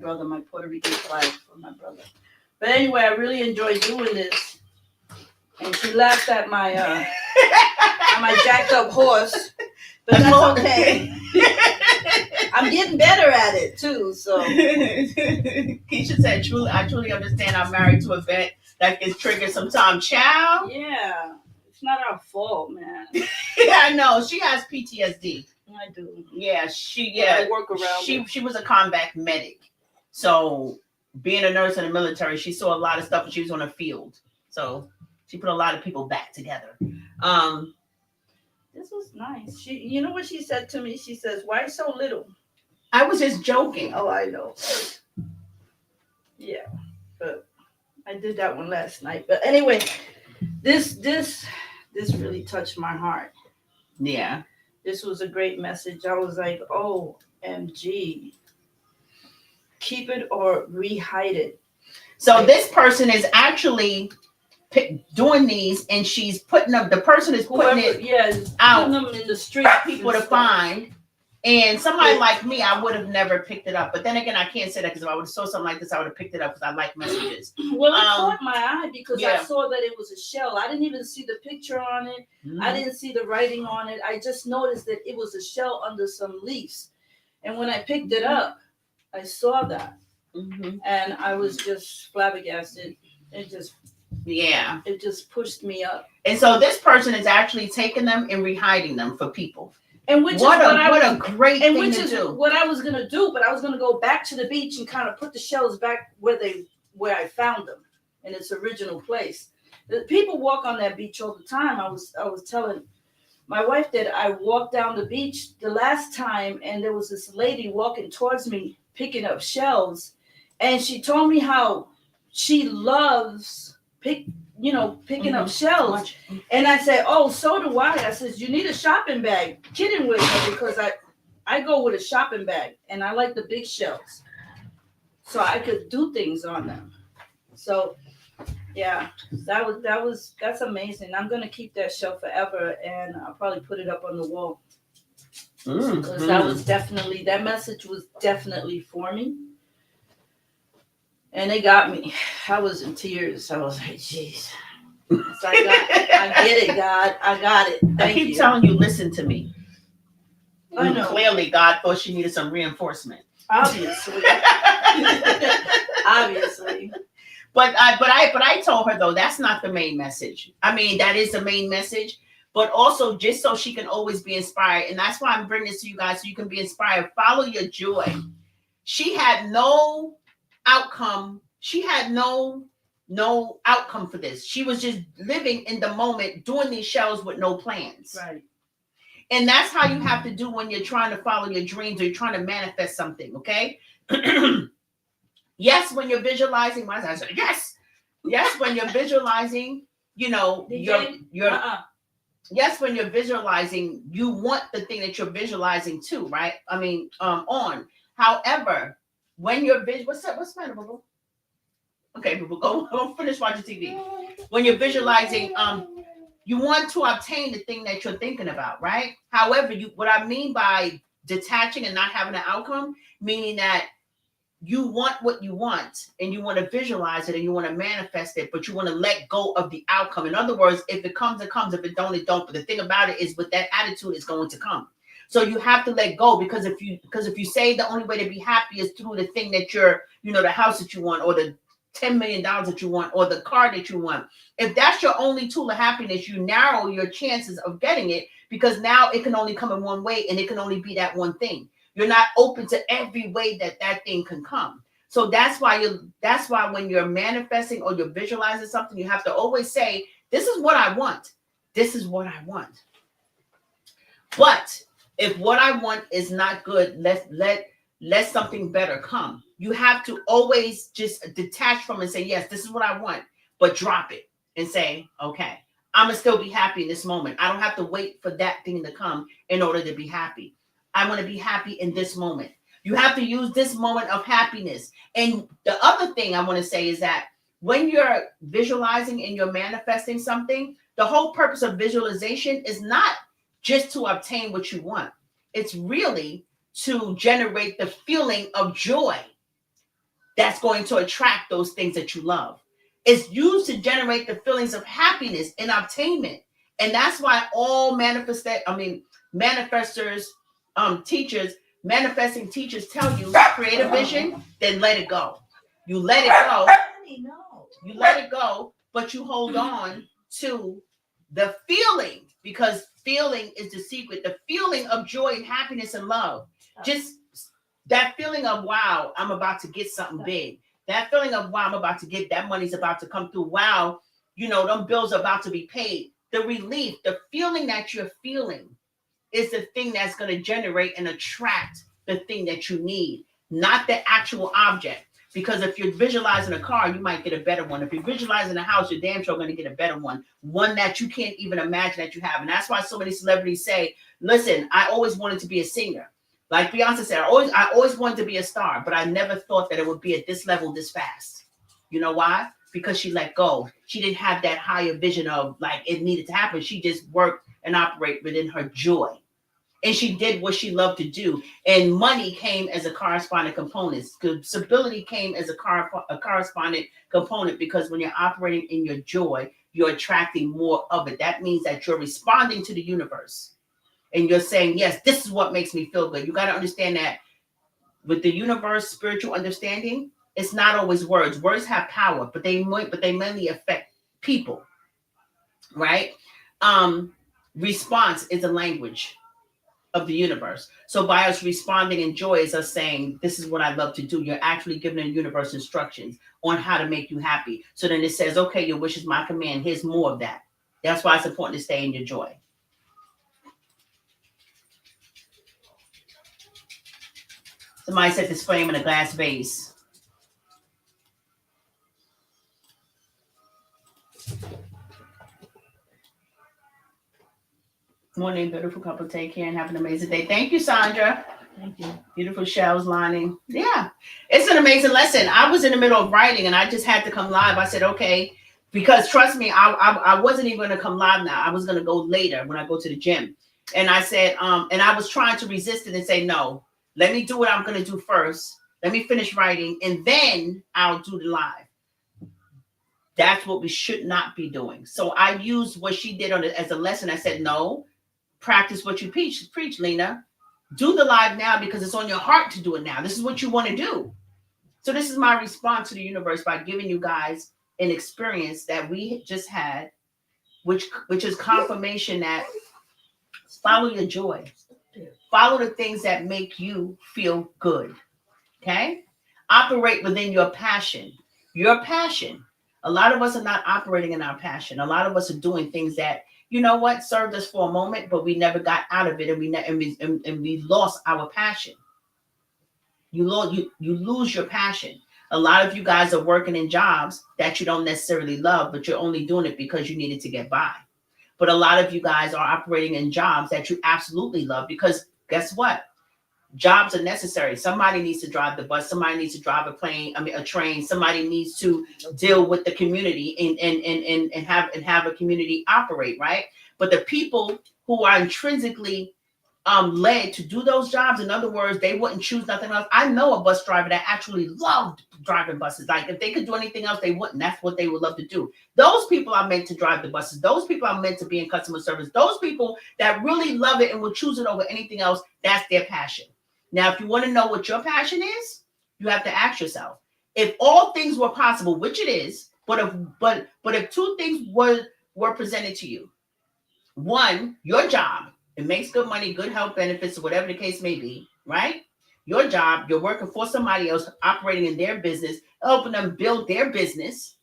brother, my Puerto Rican flag for my brother. But anyway, I really enjoyed doing this. And she laughed at my jacked up horse. But that's okay. I'm getting better at it too. So Keisha said, I truly understand. I'm married to a vet that can trigger some time. Child. Yeah. It's not our fault, man. Yeah, I know. She has PTSD. I do. Yeah, I work around it. She was a combat medic. So being a nurse in the military, she saw a lot of stuff when she was on the field. So she put a lot of people back together. This was nice. You know what she said to me? She says, "Why so little?" I was just joking. Oh, I know. Yeah, but I did that one last night. But anyway, this really touched my heart. Yeah. This was a great message. I was like, OMG. Keep it or rehide it. So this person is actually doing these, and she's putting up. The person is putting it out, putting them in the street, people to find. And somebody like me, I would have never picked it up. But then again, I can't say that because if I would have saw something like this, I would have picked it up because I like messages. Well, it caught my eye because I saw that it was a shell. I didn't even see the picture on it. I didn't see the writing on it. I just noticed that it was a shell under some leaves. And when I picked it up, I saw that. And I was just flabbergasted. It just pushed me up. And so this person is actually taking them and rehiding them for people. And what a great thing to do. What I was gonna do, but I was gonna go back to the beach and kind of put the shells back where I found them in its original place. The people walk on that beach all the time. I was telling my wife that I walked down the beach the last time, and there was this lady walking towards me picking up shells, and she told me how she loves picking up shells. And I said, oh, so do I. I says, you need a shopping bag. Kidding with her because I go with a shopping bag and I like the big shells. So I could do things on them. So yeah, that's amazing. I'm gonna keep that shell forever, and I'll probably put it up on the wall. Because that message was definitely for me. And they got me. I was in tears. I was like, jeez. I get it, God. I got it. I keep telling you, listen to me. I know. Clearly, God thought she needed some reinforcement. Obviously. Obviously. But I told her, though, that's not the main message. I mean, that is the main message. But also, just so she can always be inspired. And that's why I'm bringing this to you guys, so you can be inspired. Follow your joy. She had no outcome. She had no outcome for this. She was just living in the moment, doing these shells with no plans. Right. And that's how you have to do when you're trying to follow your dreams or you're trying to manifest something. Okay. Yes, when you're visualizing, yes, when you're visualizing, yes, when you're visualizing, you want the thing that you're visualizing too, right? I mean, however, when you're what's the matter, boo? Okay, boo, go finish watching TV. When you're visualizing, you want to obtain the thing that you're thinking about, right? However, what I mean by detaching and not having an outcome, meaning that you want what you want and you want to visualize it and you want to manifest it, but you want to let go of the outcome. In other words, if it comes, it comes. If it don't, it don't. But the thing about it is, with that attitude, it's going to come. So you have to let go, because if you say the only way to be happy is through the thing that the house that you want, or the $10 million that you want, or the car that you want, if that's your only tool of happiness, you narrow your chances of getting it, because now it can only come in one way and it can only be that one thing. You're not open to every way that thing can come. So that's why when you're manifesting or you're visualizing something, you have to always say, this is what I want. This is what I want. But if what I want is not good, let something better come. You have to always just detach from it and say, yes, this is what I want, but drop it and say, okay, I'm going to still be happy in this moment. I don't have to wait for that thing to come in order to be happy. I want to be happy in this moment. You have to use this moment of happiness. And the other thing I want to say is that when you're visualizing and you're manifesting something, the whole purpose of visualization is not just to obtain what you want. It's really to generate the feeling of joy that's going to attract those things that you love. It's used to generate the feelings of happiness and obtainment. And that's why all manifestors, teachers, manifesting teachers tell you, create a vision, then let it go. You let it go. You let it go. but you hold on to the feeling, because feeling is the secret. The feeling of joy and happiness and love. Just that feeling of, wow, I'm about to get something big. That feeling of, wow, I'm about to get that money's about to come through. Wow, them bills are about to be paid. The relief, the feeling that you're feeling is the thing that's going to generate and attract the thing that you need, not the actual object. Because if you're visualizing a car, you might get a better one. If you're visualizing a house, you're damn sure going to get a better one that you can't even imagine that you have. And that's why so many celebrities say, listen, I always wanted to be a singer. Like Beyonce said, I always wanted to be a star, but I never thought that it would be at this level this fast. You know why? Because she let go. She didn't have that higher vision of like it needed to happen. She just worked and operated within her joy. And she did what she loved to do. And money came as a corresponding component. Stability came as a corresponding component, because when you're operating in your joy, you're attracting more of it. That means that you're responding to the universe. And you're saying, yes, this is what makes me feel good. You got to understand that with the universe, spiritual understanding, it's not always words. Words have power, but they mainly affect people, right? Response is a language of the universe. So by us responding in joy is us saying, this is what I love to do. You're actually giving the universe instructions on how to make you happy. So then it says, okay, your wish is my command. Here's more of that. That's why it's important to stay in your joy. Somebody said this flame in a glass vase. Morning, beautiful couple. Take care and have an amazing day. Thank you, Sandra. Thank you. Beautiful shells lining. Yeah, it's an amazing lesson. I was in the middle of writing and I just had to come live. I said, okay, because trust me, I wasn't even going to come live now. I was going to go later when I go to the gym. And I said, and I was trying to resist it and say, no, let me do what I'm going to do first. Let me finish writing and then I'll do the live. That's what we should not be doing. So I used what she did on it as a lesson. I said, no, practice what you preach, Lena. Do the live now because it's on your heart to do it now. This is what you want to do. So this is my response to the universe by giving you guys an experience that we just had, which is confirmation that follow your joy. Follow the things that make you feel good. Okay? Operate within your passion. Your passion. A lot of us are not operating in our passion. A lot of us are doing things that, you know what, served us for a moment, but we never got out of it, and we lost our passion. You lose your passion. A lot of you guys are working in jobs that you don't necessarily love, but you're only doing it because you needed to get by. But a lot of you guys are operating in jobs that you absolutely love, because guess what? Jobs are necessary. Somebody needs to drive the bus. Somebody needs to drive a train. Somebody needs to deal with the community and have a community operate, right? But the people who are intrinsically led to do those jobs, in other words, they wouldn't choose nothing else. I know a bus driver that actually loved driving buses. Like if they could do anything else, they wouldn't. That's what they would love to do. Those people are meant to drive the buses. Those people are meant to be in customer service. Those people that really love it and will choose it over anything else, that's their passion. Now, if you want to know what your passion is, you have to ask yourself, if all things were possible, which it is, but if two things were presented to you, one, your job, it makes good money, good health benefits, or whatever the case may be, right? Your job, you're working for somebody else, operating in their business, helping them build their business.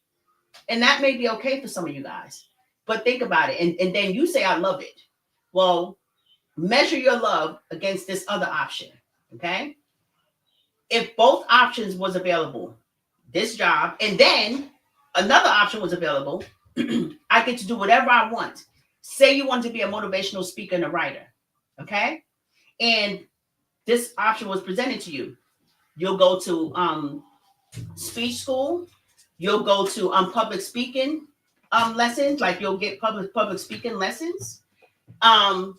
And that may be okay for some of you guys. But think about it. And then you say, I love it. Well, measure your love against this other option, okay? If both options was available, this job, and then another option was available, I get to do whatever I want. Say you want to be a motivational speaker and a writer, okay? And this option was presented to you. You'll go to speech school. You'll go to public speaking lessons, like you'll get public speaking lessons. And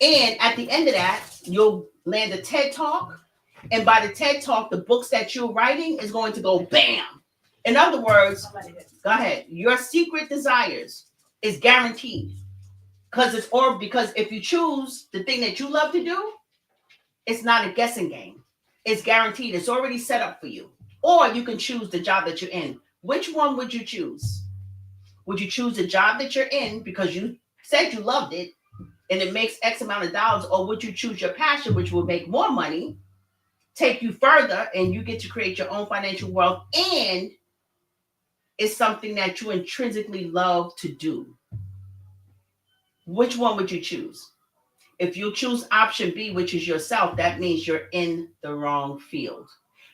at the end of that, you'll land a TED Talk. And by the TED Talk, the books that you're writing is going to go bam. In other words, go ahead. Your secret desires is guaranteed. Because if you choose the thing that you love to do, it's not a guessing game. It's guaranteed. It's already set up for you. Or you can choose the job that you're in. Which one would you choose? Would you choose the job that you're in because you said you loved it and it makes X amount of dollars, or would you choose your passion, which will make more money, take you further, and you get to create your own financial wealth, and it's something that you intrinsically love to do? Which one would you choose? If you choose option B, which is yourself, that means you're in the wrong field.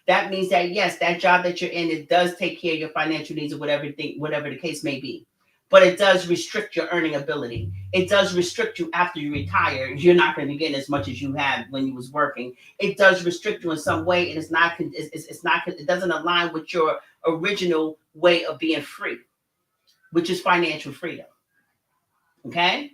That means that, yes, that job that you're in, it does take care of your financial needs or whatever the case may be. But it does restrict your earning ability. It does restrict you after you retire. You're not going to get as much as you had when you was working. It does restrict you in some way, and it doesn't align with your original way of being free, which is financial freedom. Okay?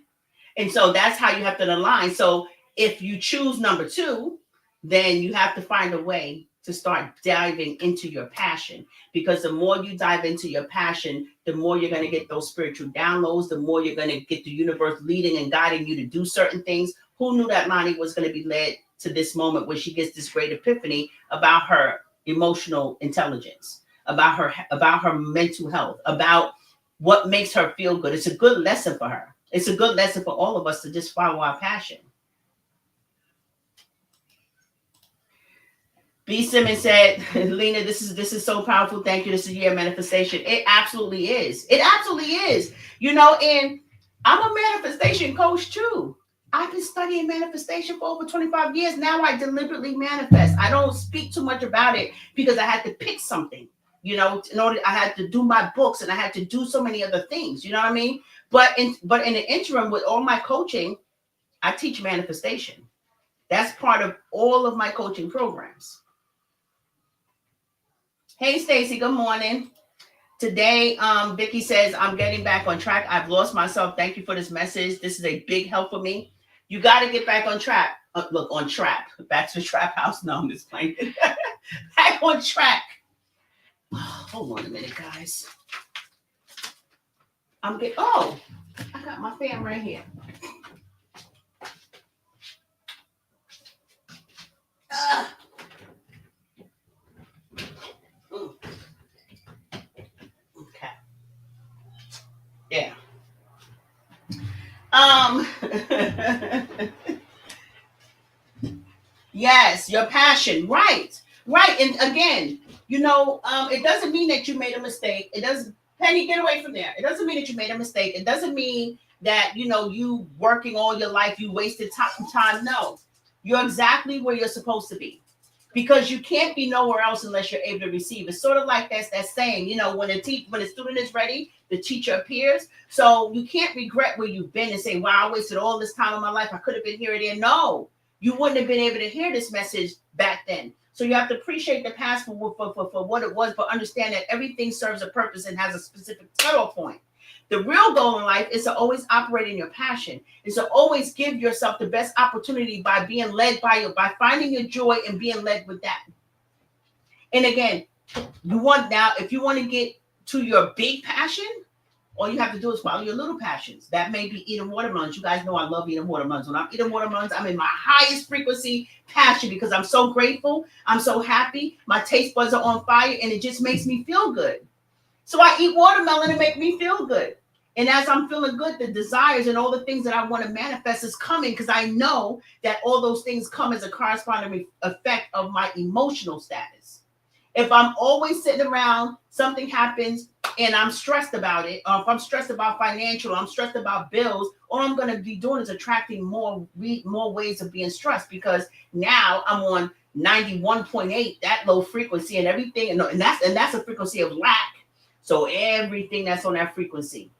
And so that's how you have to align. So if you choose number 2, then you have to find a way to start diving into your passion, because the more you dive into your passion, the more you're going to get those spiritual downloads, the more you're going to get the universe leading and guiding you to do certain things. Who knew that Lonnie was going to be led to this moment where she gets this great epiphany about her emotional intelligence, about her mental health, about what makes her feel good? It's a good lesson for her. It's a good lesson for all of us to just follow our passion. B. Simmons said, Lena, this is so powerful. Thank you. This is your manifestation. It absolutely is. It absolutely is. And I'm a manifestation coach too. I've been studying manifestation for over 25 years. Now I deliberately manifest. I don't speak too much about it because I had to pick something. In order, I had to do my books and I had to do so many other things. You know what I mean? But in the interim, with all my coaching, I teach manifestation. That's part of all of my coaching programs. Hey, Stacy, good morning. Today, Vicky says, I'm getting back on track. I've lost myself. Thank you for this message. This is a big help for me. You got to get back on track. On track. Back to the trap house. No, I'm just playing. Back on track. Hold on a minute, guys. I got my fan right here. Okay. Yeah. Yes, your passion. Right. And again, it doesn't mean that you made a mistake. It doesn't, Penny, get away from there. It doesn't mean that you made a mistake. It doesn't mean that, you working all your life, you wasted time. No, you're exactly where you're supposed to be, because you can't be nowhere else unless you're able to receive. It's sort of like that saying, when a student is ready, the teacher appears. So you can't regret where you've been and say, wow, I wasted all this time of my life. I could have been here or there. No, you wouldn't have been able to hear this message back then. So you have to appreciate the past for what it was, but understand that everything serves a purpose and has a specific cutoff point. The real goal in life is to always operate in your passion, is to always give yourself the best opportunity by being led by finding your joy and being led with that. And again, if you want to get to your big passion, all you have to do is follow your little passions. That may be eating watermelons. You guys know I love eating watermelons. When I'm eating watermelons, I'm in my highest frequency passion because I'm so grateful. I'm so happy. My taste buds are on fire and it just makes me feel good. So I eat watermelon and make me feel good. And as I'm feeling good, the desires and all the things that I want to manifest is coming, because I know that all those things come as a corresponding effect of my emotional status. If I'm always sitting around, something happens and I'm stressed about it, or if I'm stressed about financial, I'm stressed about bills, all I'm going to be doing is attracting more ways of being stressed, because now I'm on 91.8, that low frequency, and everything, and that's a frequency of lack. So everything that's on that frequency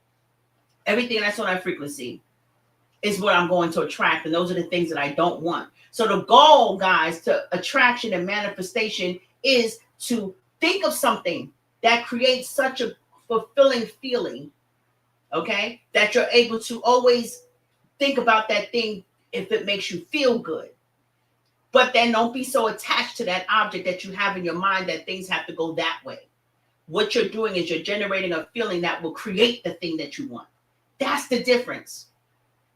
is what I'm going to attract, and those are the things that I don't want. So the goal, guys, to attraction and manifestation is to think of something that creates such a fulfilling feeling, okay, that you're able to always think about that thing if it makes you feel good. But then don't be so attached to that object that you have in your mind that things have to go that way. What you're doing is you're generating a feeling that will create the thing that you want. That's the difference.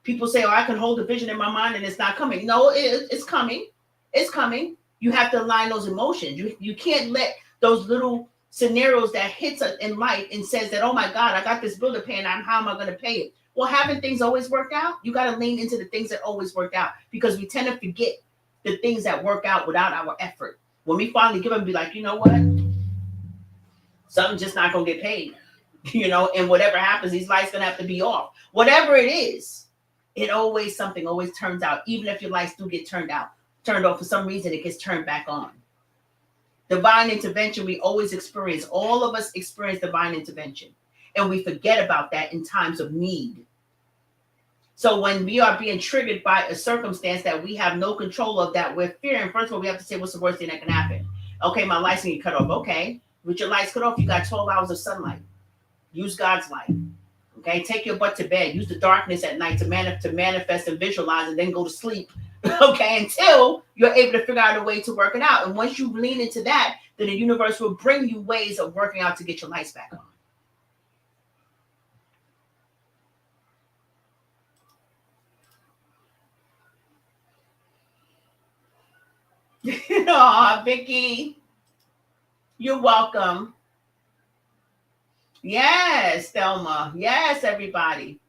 People say, I can hold a vision in my mind and it's not coming. No, it's coming. It's coming. You have to align those emotions. You can't let those little scenarios that hits us in life and says that, oh my God, I got this bill to pay and how am I going to pay it? Well, haven't things always worked out? You got to lean into the things that always work out, because we tend to forget the things that work out without our effort. When we finally give them, be like, you know what? Something's just not going to get paid, and whatever happens, these lights going to have to be off. Whatever it is, something always turns out. Even if your lights do get turned off, for some reason, it gets turned back on. Divine intervention, we always experience. All of us experience divine intervention. And we forget about that in times of need. So when we are being triggered by a circumstance that we have no control of, that we're fearing, first of all, we have to say, what's the worst thing that can happen? Okay, my lights can get cut off. Okay, with your lights cut off, you got 12 hours of sunlight. Use God's light. Okay, take your butt to bed. Use the darkness at night to manifest and visualize, and then go to sleep. Okay, until you're able to figure out a way to work it out. And once you lean into that, then the universe will bring you ways of working out to get your lights back on. Oh, Vicky, you're welcome. Yes, Thelma. Yes, everybody.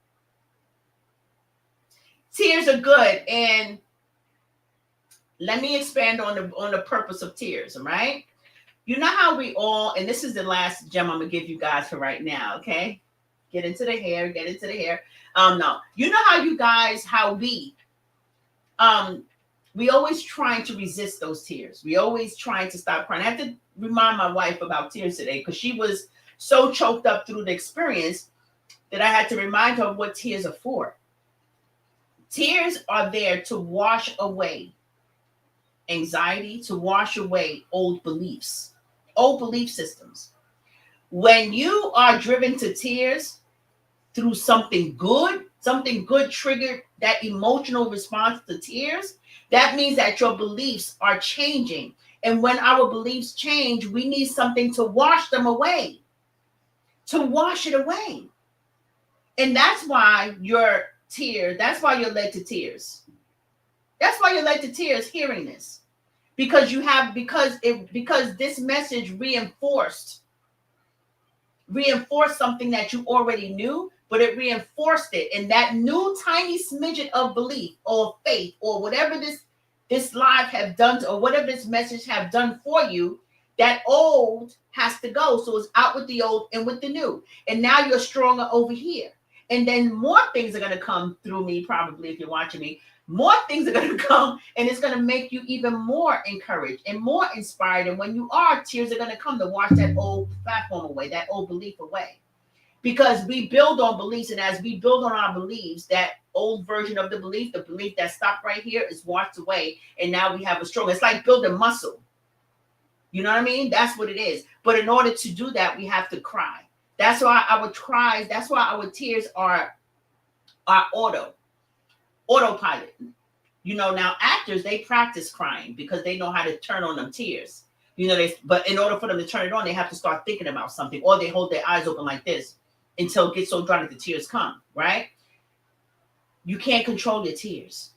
Tears are good, and let me expand on the purpose of tears. All right. You know how we all, and this is the last gem I'm gonna give you guys for right now. Okay, get into the hair. No, you know how we always trying to resist those tears. We always trying to stop crying. I have to remind my wife about tears today, because she was so choked up through the experience that I had to remind her of what tears are for. Tears are there to wash away anxiety, to wash away old beliefs, old belief systems. When you are driven to tears through something good triggered that emotional response to tears, that means that your beliefs are changing. And when our beliefs change, we need something to wash them away, to wash it away. And that's why that's why you're led to tears. That's why you're led to tears hearing this. Because this message reinforced something that you already knew, but it reinforced it. And that new tiny smidget of belief or faith or whatever this live have done, or whatever this message have done for you, that old has to go. So it's out with the old and with the new. And now you're stronger over here. And then more things are going to come through me, probably, if you're watching me. More things are going to come, and it's going to make you even more encouraged and more inspired. And when you are, tears are going to come to wash that old platform away, that old belief away. Because we build on beliefs, and as we build on our beliefs, that old version of the belief that stopped right here, is washed away. And now we have a strong, it's like building muscle. You know what I mean? That's what it is. But in order to do that, we have to cry. That's why our tears are autopilot. Now actors, they practice crying because they know how to turn on them tears. But in order for them to turn it on, they have to start thinking about something, or they hold their eyes open like this until it gets so dry that the tears come, right? You can't control your tears.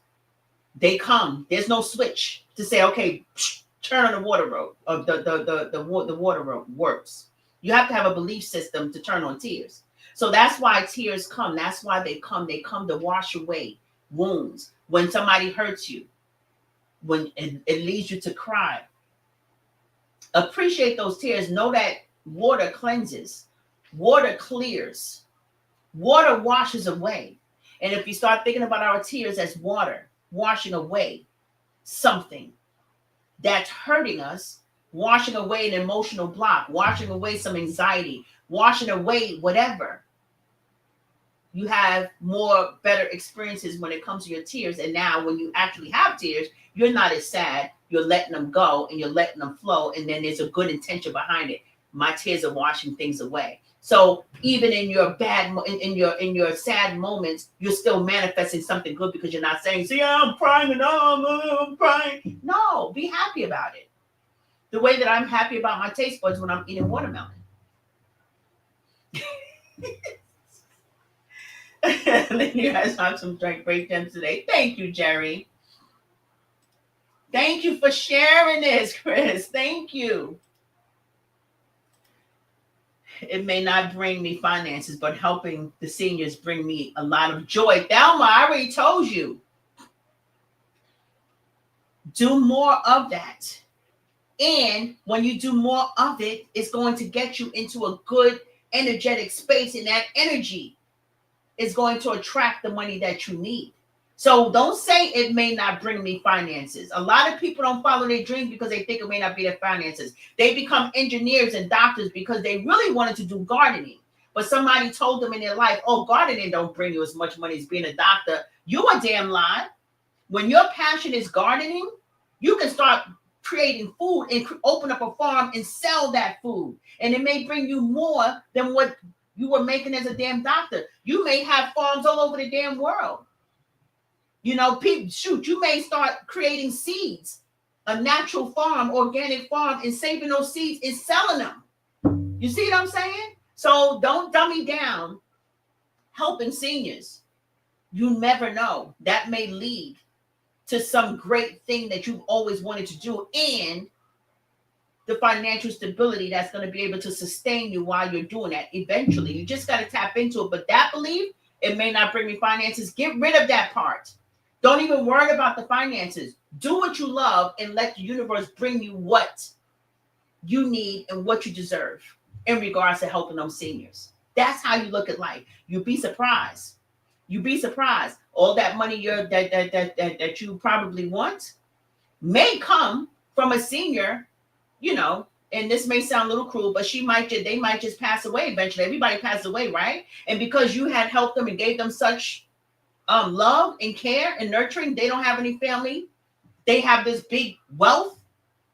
They come. There's no switch to say, okay, turn on the water road, or the water road works. You have to have a belief system to turn on tears. So that's why tears come. That's why they come. They come to wash away wounds. When somebody hurts you, when it leads you to cry, appreciate those tears. Know that water cleanses, water clears, water washes away. And if you start thinking about our tears as water washing away something that's hurting us, washing away an emotional block, washing away some anxiety, washing away whatever, you have better experiences when it comes to your tears. And now when you actually have tears, you're not as sad. You're letting them go and you're letting them flow. And then there's a good intention behind it. My tears are washing things away. So even in your in your sad moments, you're still manifesting something good, because you're not saying, see, I'm crying and I'm crying. No, be happy about it. The way that I'm happy about my taste buds when I'm eating watermelon. You guys have some great gems today. Thank you, Jerry. Thank you for sharing this, Chris. Thank you. it may not bring me finances, but helping the seniors bring me a lot of joy. Thelma, I already told you. Do more of that. And when you do more of it, it's going to get you into a good energetic space. And that energy is going to attract the money that you need. So don't say it may not bring me finances. A lot of people don't follow their dreams because they think it may not be their finances. They become engineers and doctors because they really wanted to do gardening. But somebody told them in their life, oh, gardening don't bring you as much money as being a doctor. You a damn lie. When your passion is gardening, you can start creating food and open up a farm and sell that food. And it may bring you more than what you were making as a damn doctor. You may have farms all over the damn world. You know, people, shoot, you may start creating seeds, a natural farm, organic farm, and saving those seeds and selling them. You see what I'm saying? So don't dummy down helping seniors. You never know. That may lead to some great thing that you've always wanted to do, and the financial stability that's going to be able to sustain you while you're doing that. Eventually, you just got to tap into it. But that belief, it may not bring me finances. Get rid of that part. Don't even worry about the finances. Do what you love and let the universe bring you what you need and what you deserve in regards to helping those seniors. That's how you look at life. You'd be surprised. You'd be surprised. All that money that you probably want may come from a senior, you know, and this may sound a little cruel, but they might just pass away eventually. Everybody passes away, right? And because you had helped them and gave them such love and care and nurturing, they don't have any family. They have this big wealth.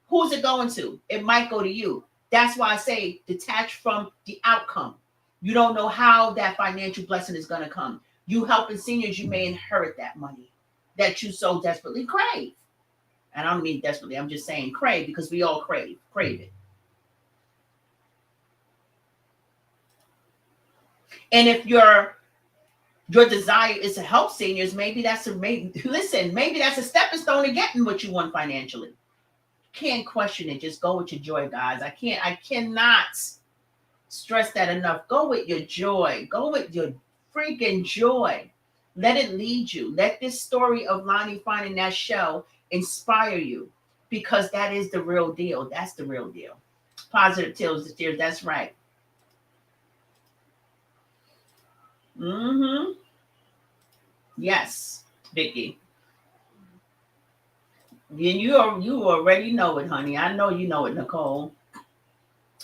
Who's it going to? It might go to you. That's why I say detach from the outcome. You don't know how that financial blessing is going to come. You helping seniors, you may inherit that money that you so desperately crave. And I don't mean desperately, I'm just saying crave, because we all crave it. And if your desire is to help seniors, maybe that's maybe that's a stepping stone to getting what you want financially. Can't question it. Just go with your joy, guys. I cannot stress that enough. Go with your joy. Go with your freaking joy. Let it lead you. Let this story of Lonnie finding that shell inspire you, because that is the real deal. That's the real deal. Positive tears, that's right. Mm-hmm. Yes, Vicky. And you already know it, honey. I know you know it, Nicole.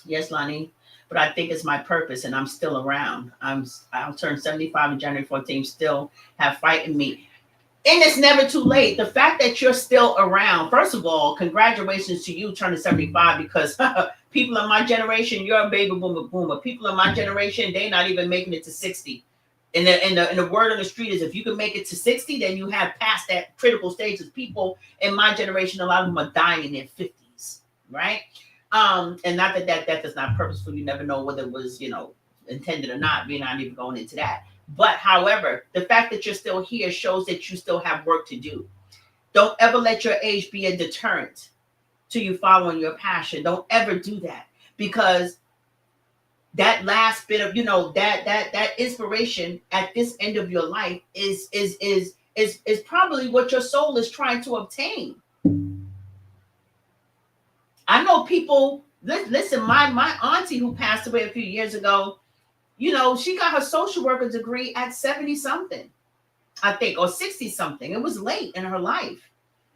Yes, Lonnie. But I think it's my purpose, and I'm still around. I'll turn 75 on January 14th. Still have fight in me. And it's never too late. The fact that you're still around, first of all, congratulations to you turning 75, because people in my generation, you're a baby boomer. People in my generation, they're not even making it to 60. And the word on the street is, if you can make it to 60, then you have passed that critical stage. Of people in my generation, a lot of them are dying in their 50s, right? And not that is not purposeful. You never know whether it was, intended or not. We're not even going into that. But however, the fact that you're still here shows that you still have work to do. Don't ever let your age be a deterrent to you following your passion. Don't ever do that, because that last bit of, that inspiration at this end of your life is probably what your soul is trying to obtain. I know people, listen, my auntie who passed away a few years ago, she got her social worker degree at 70 something, I think, or 60 something. It was late in her life,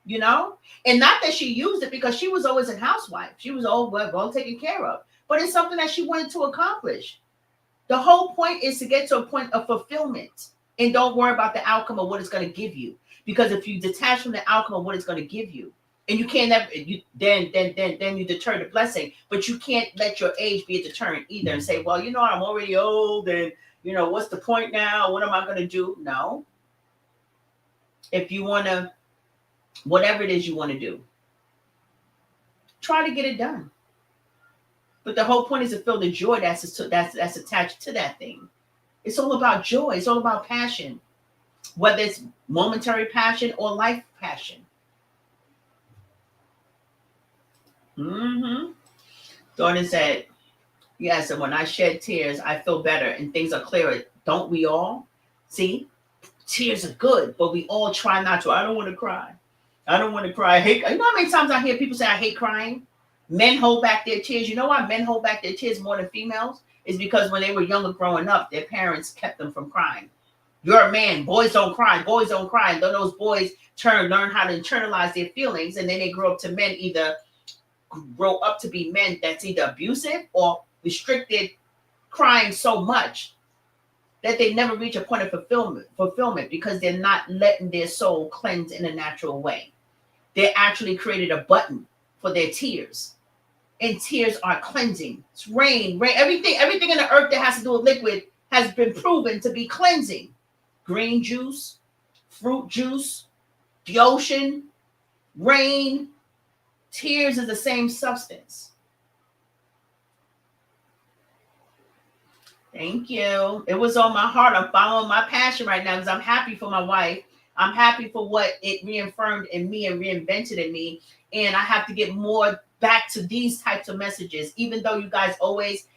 and not that she used it, because she was always a housewife. She was all well taken care of, but it's something that she wanted to accomplish. The whole point is to get to a point of fulfillment, and don't worry about the outcome of what it's going to give you. Because if you detach from the outcome of what it's going to give you, and you can't then you deter the blessing. But you can't let your age be a deterrent either, and say, well, I'm already old, and what's the point now? What am I going to do? No. If you want to, whatever it is you want to do, try to get it done. But the whole point is to feel the joy that's attached to that thing. It's all about joy. It's all about passion, whether it's momentary passion or life passion. Mm-hmm. Jordan said, Yes, and when I shed tears, I feel better and things are clearer. Don't we all? See, tears are good, but we all try not to. I don't want to cry. I don't want to cry. I hate. You know how many times I hear people say I hate crying? Men hold back their tears. You know why men hold back their tears more than females? Is because when they were younger growing up, their parents kept them from crying. You're a man. Boys don't cry. Boys don't cry. And then those boys learn how to internalize their feelings, and then they grow up to men either grow up to be men that's either abusive or restricted, crying so much that they never reach a point of fulfillment because they're not letting their soul cleanse in a natural way. They actually created a button for their tears. And tears are cleansing. It's rain, everything in the earth that has to do with liquid has been proven to be cleansing. Green juice, fruit juice, the ocean, rain, tears is the same substance. Thank you. It was on my heart. I'm following my passion right now because I'm happy for my wife. I'm happy for what it reaffirmed in me and reinvented in me. And I have to get more back to these types of messages, even though you guys always,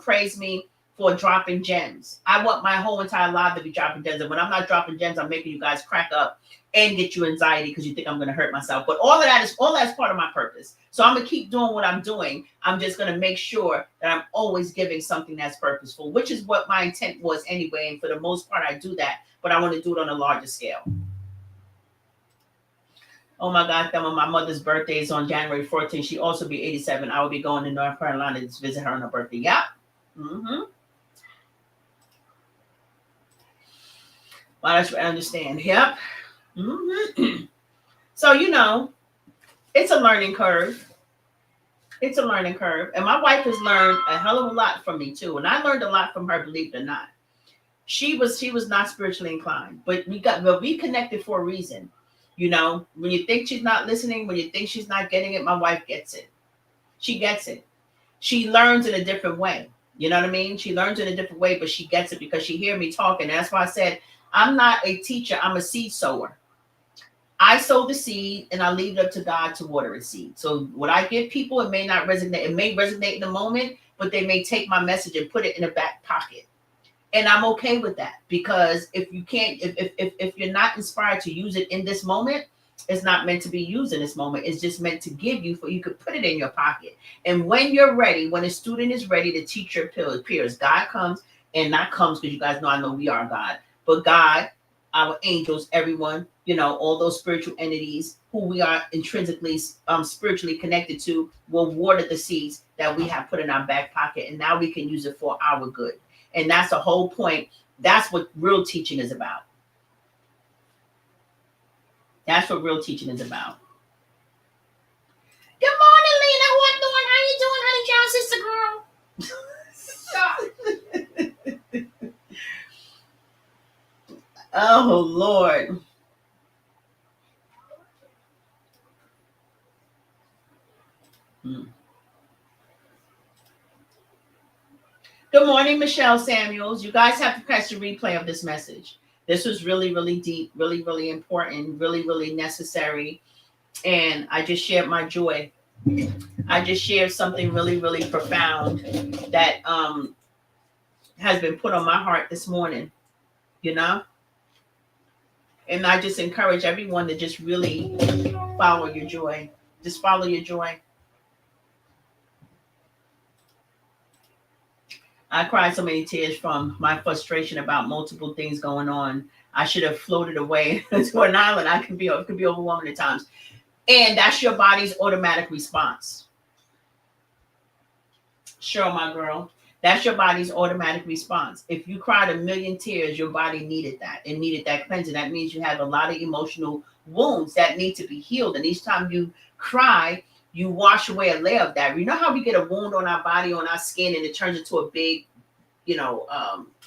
praise me for dropping gems. I want my whole entire life to be dropping gems. And when I'm not dropping gems, I'm making you guys crack up and get you anxiety because you think I'm going to hurt myself. But all that's part of my purpose. So I'm going to keep doing what I'm doing. I'm just going to make sure that I'm always giving something that's purposeful, which is what my intent was anyway. And for the most part, I do that, but I want to do it on a larger scale. Oh my God, Thelma, my mother's birthday is on January 14th. She also be 87. I will be going to North Carolina to visit her on her birthday. Yep. Mm-hmm. Well, that's what I understand. Yep. Mm-hmm. So, it's a learning curve. It's a learning curve. And my wife has learned a hell of a lot from me too. And I learned a lot from her, believe it or not. She was not spiritually inclined, but we connected for a reason. When you think she's not listening, when you think she's not getting it, my wife gets it. She gets it. She learns in a different way. You know what I mean? She learns in a different way, but she gets it because she hears me talking. And that's why I said, I'm not a teacher. I'm a seed sower. I sow the seed and I leave it up to God to water a seed. So what I give people, it may not resonate. It may resonate in the moment, but they may take my message and put it in a back pocket. And I'm okay with that because if you can't, if you're not inspired to use it in this moment, it's not meant to be used in this moment. It's just meant to give you you could put it in your pocket. And when you're ready, when a student is ready to teach your peers, God comes and not comes because you guys know I know we are God, but God, our angels, everyone, all those spiritual entities who we are intrinsically spiritually connected to will water the seeds that we have put in our back pocket. And now we can use it for our good. And that's the whole point. That's what real teaching is about. That's what real teaching is about. Good morning, Lena. What doing? How you doing, honey, John, sister girl? Oh, Lord. Good morning, Michelle Samuels. You guys have to catch the replay of this message. This was really, really deep, really, really important, really, really necessary. And I just shared my joy. I just shared something really, really profound that has been put on my heart this morning, And I just encourage everyone to just really follow your joy. Just follow your joy. I cried so many tears from my frustration about multiple things going on. I should have floated away to an island. It could be overwhelming at times. And that's your body's automatic response. Sure, my girl. That's your body's automatic response. If you cried a million tears, your body needed that. It needed that cleansing. That means you have a lot of emotional wounds that need to be healed. And each time you cry, you wash away a layer of that. You know how we get a wound on our body, on our skin, and it turns into a big,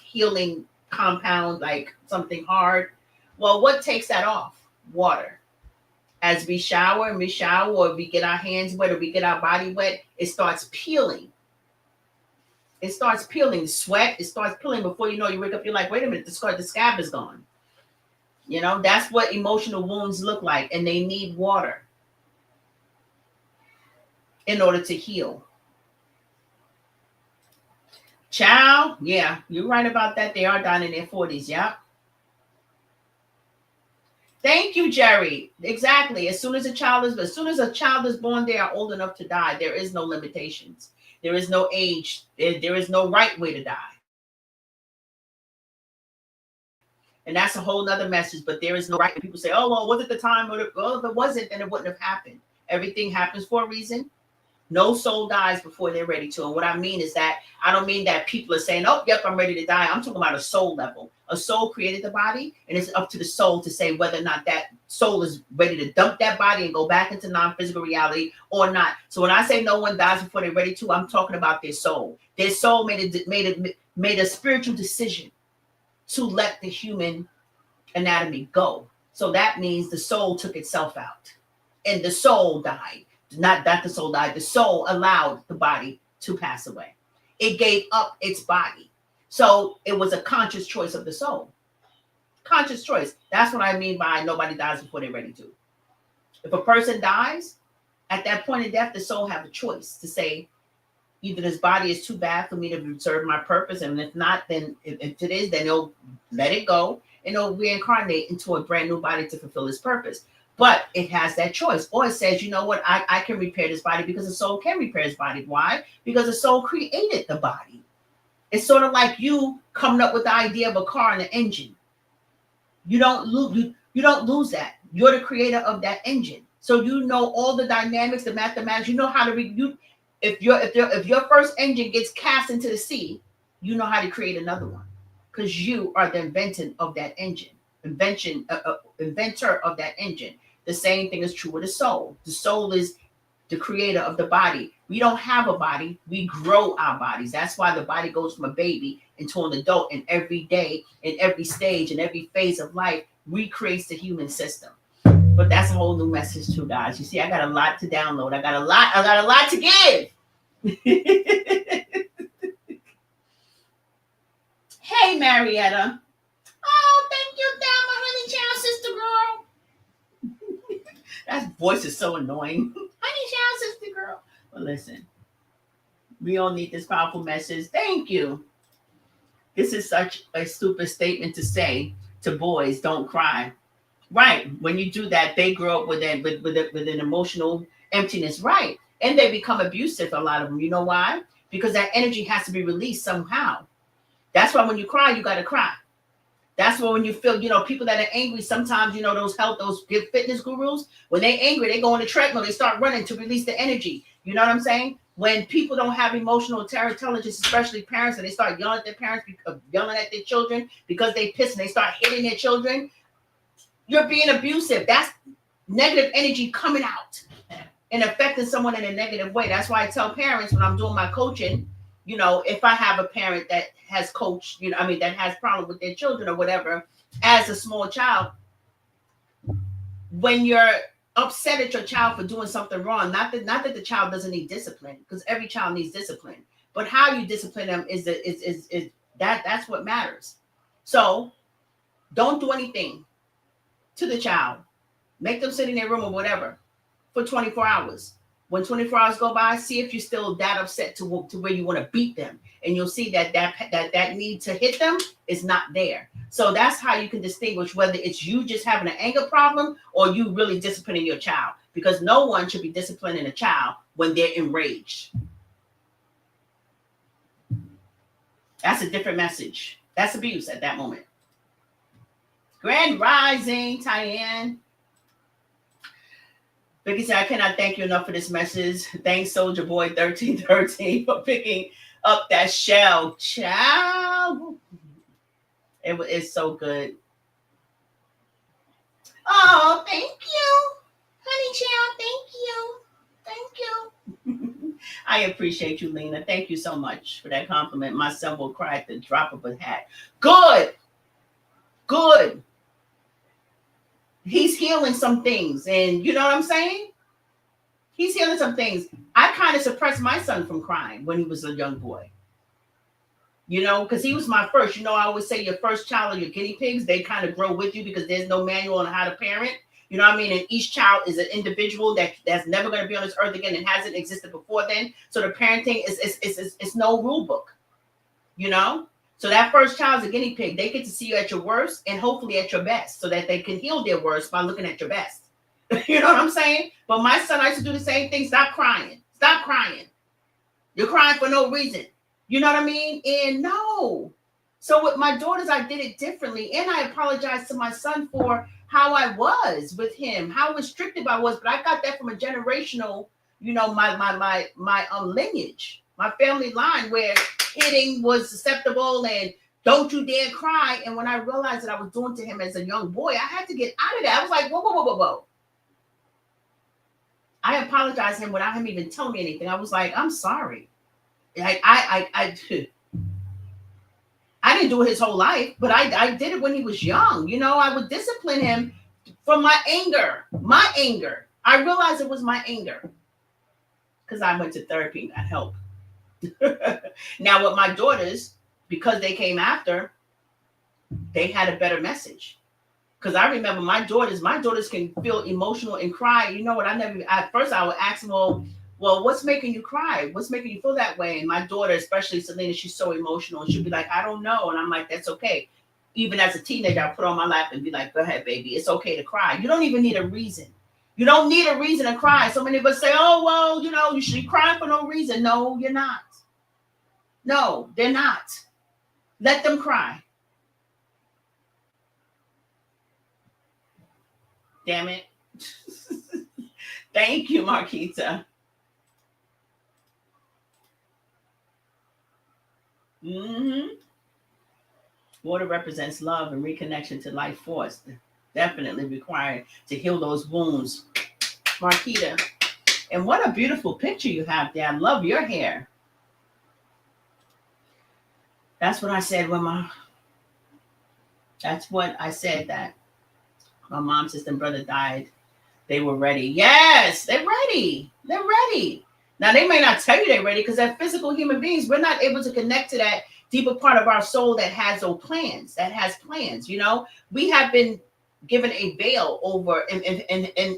healing compound, like something hard? Well, what takes that off? Water. As we shower, or we get our hands wet, or we get our body wet, it starts peeling. It starts peeling. Sweat, it starts peeling. Before you know, you wake up, you're like, wait a minute, the scab is gone. That's what emotional wounds look like, and they need water in order to heal. Child, yeah, you're right about that. They are down in their 40s. Yeah. Thank you, Jerry. Exactly. As soon as a child is born, they are old enough to die. There is no limitations. There is no age. There is no right way to die. And that's a whole nother message. But there is no right. People say, "Oh, well, was it the time?" Well, if it wasn't, then it wouldn't have happened. Everything happens for a reason. No soul dies before they're ready to. And what I mean is that I don't mean that people are saying, "Oh, yep, I'm ready to die." I'm talking about a soul level. A soul created the body, and it's up to the soul to say whether or not that soul is ready to dump that body and go back into non-physical reality or not. So when I say no one dies before they're ready to, I'm talking about their soul. Their soul made a spiritual decision to let the human anatomy go. So that means the soul took itself out, and the soul died. Not that the soul died, the soul allowed the body to pass away. It gave up its body. So it was a conscious choice of the soul. Conscious choice. That's what I mean by nobody dies before they're ready to. If a person dies, at that point in death, the soul have a choice to say, either this body is too bad for me to serve my purpose, and if not, then if it is, then they'll let it go and it'll reincarnate into a brand new body to fulfill its purpose. But it has that choice. Or it says, you know what, I can repair this body, because the soul can repair his body. Why? Because the soul created the body. It's sort of like you coming up with the idea of a car and an engine. You don't lose you don't lose that. You're the creator of that engine. So you know all the dynamics, the mathematics, you know how to if your first engine gets cast into the sea, you know how to create another one, because you are the inventor of that engine. Inventor of that engine. The same thing is true with the soul. The soul is the creator of the body. We don't have a body. We grow our bodies. That's why the body goes from a baby into an adult, and every day, in every stage, in every phase of life, recreates the human system. But that's a whole new message too, guys. You see, I got a lot to download. I got a lot to give. Hey, Marietta. Oh, thank you, Thelma, honey child, sister girl. That voice is so annoying. Honey child, sister girl. But listen, we all need this powerful message. Thank you. This is such a stupid statement to say to boys, don't cry. Right. When you do that, they grow up with an emotional emptiness. Right. And they become abusive, a lot of them. You know why? Because that energy has to be released somehow. That's why when you cry, you got to cry. That's why when you feel, people that are angry, sometimes, those good fitness gurus, when they angry, they go on the treadmill, they start running to release the energy. You know what I'm saying? When people don't have emotional intelligence, especially parents, and they start yelling at their parents, yelling at their children because they piss, and they start hitting their children, you're being abusive. That's negative energy coming out and affecting someone in a negative way. That's why I tell parents when I'm doing my coaching, if I have a parent that has coached, that has problem with their children or whatever, as a small child, when you're upset at your child for doing something wrong, not that the child doesn't need discipline, because every child needs discipline, but how you discipline them is that's what matters. So don't do anything to the child. Make them sit in their room or whatever for 24 hours. When 24 hours go by, see if you're still that upset to where you want to beat them. And you'll see that need to hit them is not there. So that's how you can distinguish whether it's you just having an anger problem or you really disciplining your child. Because no one should be disciplining a child when they're enraged. That's a different message. That's abuse at that moment. Grand Rising, Tyann. Vicky said, I cannot thank you enough for this message. Thanks, Soldier Boy 1313, for picking up that shell. Child. It's so good. Oh, thank you. Honey child, thank you. I appreciate you, Lena. Thank you so much for that compliment. My son will cry at the drop of a hat. Good. He's healing some things. And you know what I'm saying? He's healing some things. I kind of suppressed my son from crying when he was a young boy. Because he was my first. I always say your first child are your guinea pigs. They kind of grow with you because there's no manual on how to parent. You know what I mean? And each child is an individual that's never going to be on this earth again and hasn't existed before then. So the parenting is no rule book. you know? So that first child's a guinea pig. They get to see you at your worst and hopefully at your best so that they can heal their worst by looking at your best. You know what I'm saying? But my son, I used to do the same thing. Stop crying. Stop crying. You're crying for no reason. You know what I mean? And no. So with my daughters, I did it differently. And I apologized to my son for how I was with him, how restrictive I was. But I got that from a generational, you know, my lineage, my family line, where hitting was acceptable and don't you dare cry. And when I realized that I was doing to him as a young boy, I had to get out of that. I was like, whoa. I apologized to him without him even telling me anything. I was like, I'm sorry. I didn't do it his whole life, but I did it when he was young. You know, I would discipline him for my anger. My anger. I realized it was my anger because I went to therapy and got help. Now with my daughters, because they came after, they had a better message. Because I remember my daughters can feel emotional and cry. You know what? At first I would ask them, well, what's making you cry? What's making you feel that way? And my daughter, especially Selena, she's so emotional. And she'll be like, I don't know. And I'm like, that's okay. Even as a teenager, I put her on my lap and be like, go ahead, baby. It's okay to cry. You don't even need a reason. You don't need a reason to cry. So many of us say, oh, well, you know, you should be crying for no reason. No, you're not. No, they're not. Let them cry. Damn it. Thank you, Marquita. Water represents love and reconnection to life force. Definitely required to heal those wounds. Marquita. And what a beautiful picture you have there. I love your hair. That's what I said that my mom, sister, and brother died. They were ready. Yes, they're ready. They're ready. Now, they may not tell you they're ready because as physical human beings, we're not able to connect to that deeper part of our soul that has those plans, that has plans. You know, we have been given a veil over and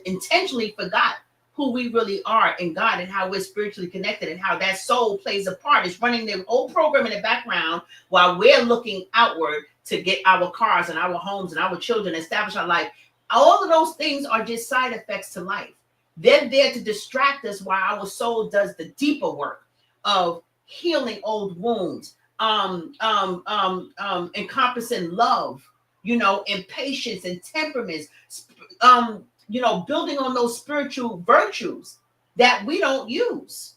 intentionally forgot who we really are in God and how we're spiritually connected and how that soul plays a part. It's running the whole program in the background while we're looking outward to get our cars and our homes and our children, establish our life. All of those things are just side effects to life. They're there to distract us while our soul does the deeper work of healing old wounds, encompassing love, you know, and patience and temperaments, you know, building on those spiritual virtues that we don't use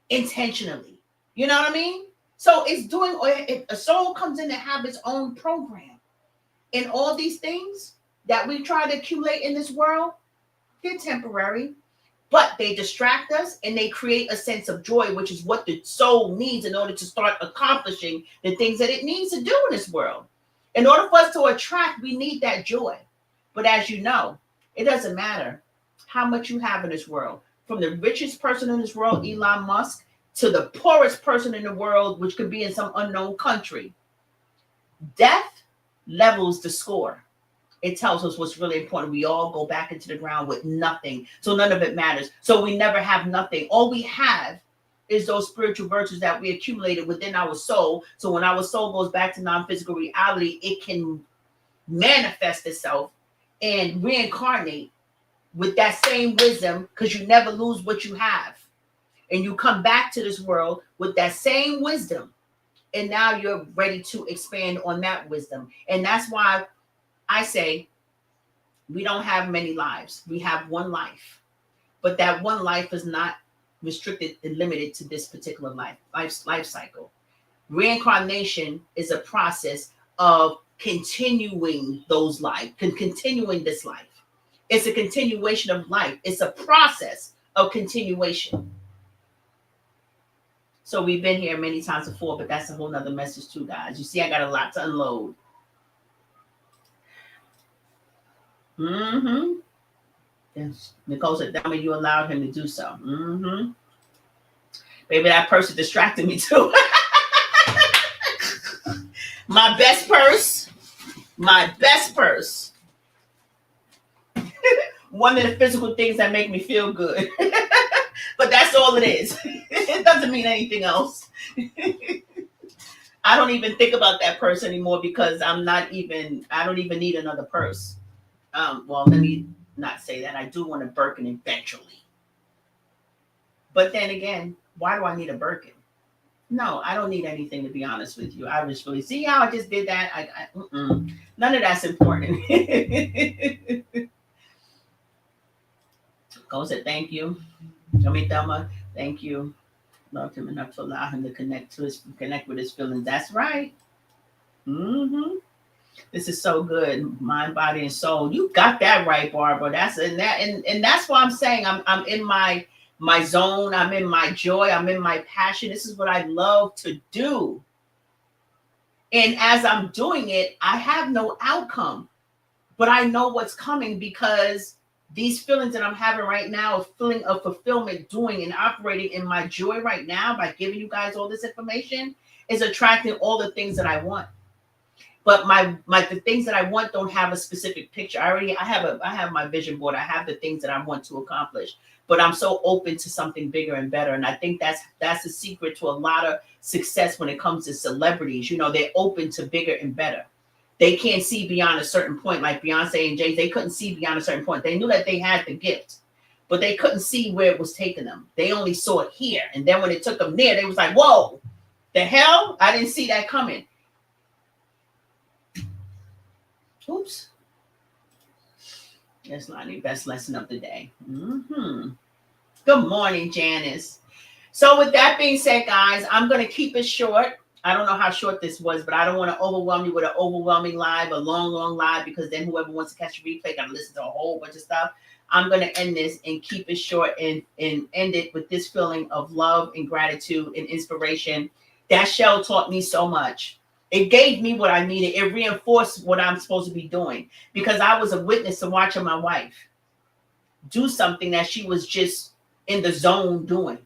intentionally. You know what I mean? So it's doing, if a soul comes in to have its own program, and all these things that we try to accumulate in this world, they're temporary, but they distract us and they create a sense of joy, which is what the soul needs in order to start accomplishing the things that it needs to do in this world. In order for us to attract, we need that joy. But as you know, it doesn't matter how much you have in this world. From the richest person in this world, Elon Musk, to the poorest person in the world, which could be in some unknown country. Death levels the score. It tells us what's really important. We all go back into the ground with nothing. So none of it matters. So we never have nothing. All we have is those spiritual virtues that we accumulated within our soul. So when our soul goes back to non-physical reality, it can manifest itself and reincarnate with that same wisdom, because you never lose what you have. And you come back to this world with that same wisdom. And now you're ready to expand on that wisdom. And that's why I say we don't have many lives. We have one life. But that one life is not restricted and limited to this particular life cycle. Reincarnation is a process of continuing those life, continuing this life. It's a continuation of life. It's a process of continuation. So we've been here many times before, but that's a whole nother message too, guys. You see, I got a lot to unload. Yes. Nicole said, "Damn, you allowed him to do so." Maybe that person distracted me too. My best purse. One of the physical things that make me feel good. But that's all it is. It doesn't mean anything else. I don't even think about that purse anymore because I don't even need another purse. Well, let me not say that. I do want a Birkin eventually. But then again, why do I need a Birkin? No, I don't need anything, to be honest with you. I was really, see how I just did that? None of that's important. Go said thank you. I mean, Thelma, thank you. Loved him enough to allow him to connect with his feelings. That's right. hmm This is so good. Mind, body, and soul. You got that right, Barbara. And that's why I'm saying I'm in my zone. I'm in my joy. I'm in my passion. This is what I love to do. And as I'm doing it, I have no outcome, but I know what's coming because these feelings that I'm having right now, a feeling of fulfillment, doing and operating in my joy right now by giving you guys all this information, is attracting all the things that I want. But the things that I want don't have a specific picture. I have my vision board. I have the things that I want to accomplish, but I'm so open to something bigger and better. And I think that's the secret to a lot of success when it comes to celebrities. You know, they're open to bigger and better. They can't see beyond a certain point, like Beyonce and Jay. They couldn't see beyond a certain point. They knew that they had the gift, but they couldn't see where it was taking them. They only saw it here, and then when it took them there, they was like, "Whoa, the hell! I didn't see that coming." Oops. That's not the best lesson of the day. Good morning, Janice. So with that being said, guys, I'm going to keep it short. I don't know how short this was, but I don't want to overwhelm you with an overwhelming live, a long, long live, because then whoever wants to catch a replay got to listen to a whole bunch of stuff. I'm going to end this and keep it short and end it with this feeling of love and gratitude and inspiration. That shell taught me so much. It gave me what I needed. It reinforced what I'm supposed to be doing because I was a witness to watching my wife do something that she was just in the zone doing,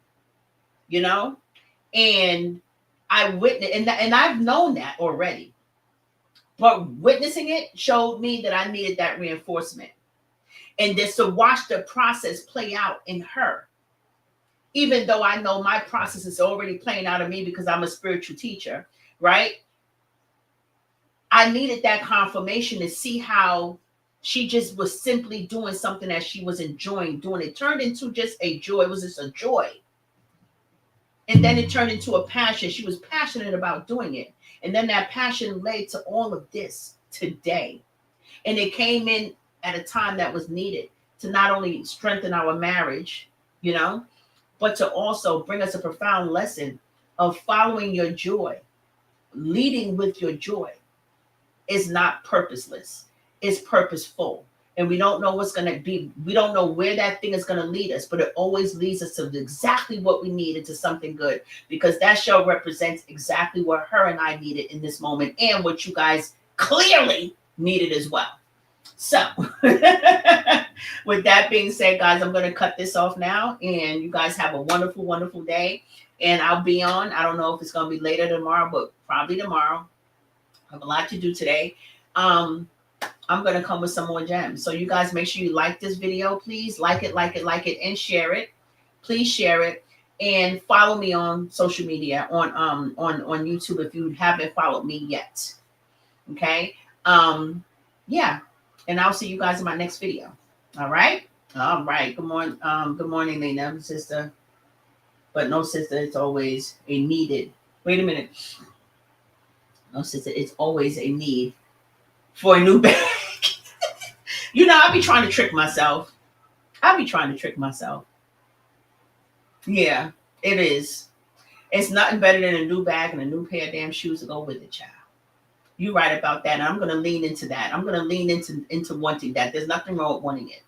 you know? And I witnessed, and I've known that already. But witnessing it showed me that I needed that reinforcement. And just to watch the process play out in her, even though I know my process is already playing out of me because I'm a spiritual teacher, right? I needed that confirmation to see how she just was simply doing something that she was enjoying doing. It turned into just a joy. It was just a joy. And then it turned into a passion. She was passionate about doing it. And then that passion led to all of this today. And it came in at a time that was needed to not only strengthen our marriage, you know, but to also bring us a profound lesson of following your joy, leading with your joy. Is not purposeless. It's purposeful. And we don't know what's going to be. We don't know where that thing is going to lead us, but it always leads us to exactly what we need, into something good, because that show represents exactly what her and I needed in this moment and what you guys clearly needed as well. So with that being said, guys, I'm going to cut this off now, and you guys have a wonderful, wonderful day. And I'll be on. I don't know if it's going to be later tomorrow, but probably tomorrow. I have a lot to do today. I'm going to come with some more gems. So you guys make sure you like this video. Please like it, and share it. Please share it. And follow me on social media, on YouTube if you haven't followed me yet. Okay? Yeah. And I'll see you guys in my next video. All right? All right. Good morning, Lena, sister. But no, sister, it's always a needed. Wait a minute. No, sister, it's always a need for a new bag. You know, I be trying to trick myself. Yeah, it is. It's nothing better than a new bag and a new pair of damn shoes to go with it, child. You're right about that. And I'm going to lean into that. I'm going to lean into wanting that. There's nothing wrong with wanting it.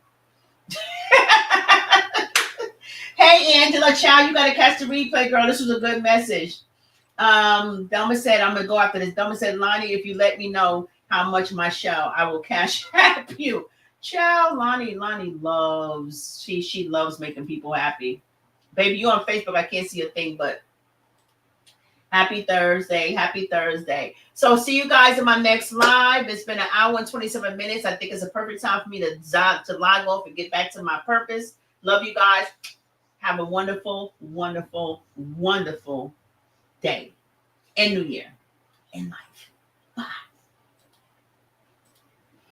Hey, Angela, child, you got to catch the replay, girl. This was a good message. Delma said, I'm gonna go after this. Delma said, Lonnie, if you let me know how much my shell, I will cash app you. Child, Lonnie loves, she loves making people happy. Baby, you on Facebook, I can't see a thing, but happy Thursday. So see you guys in my next live. It's been an hour and 27 minutes. I think it's a perfect time for me to log off and get back to my purpose. Love you guys. Have a wonderful, wonderful, wonderful day and New Year. in life. Bye.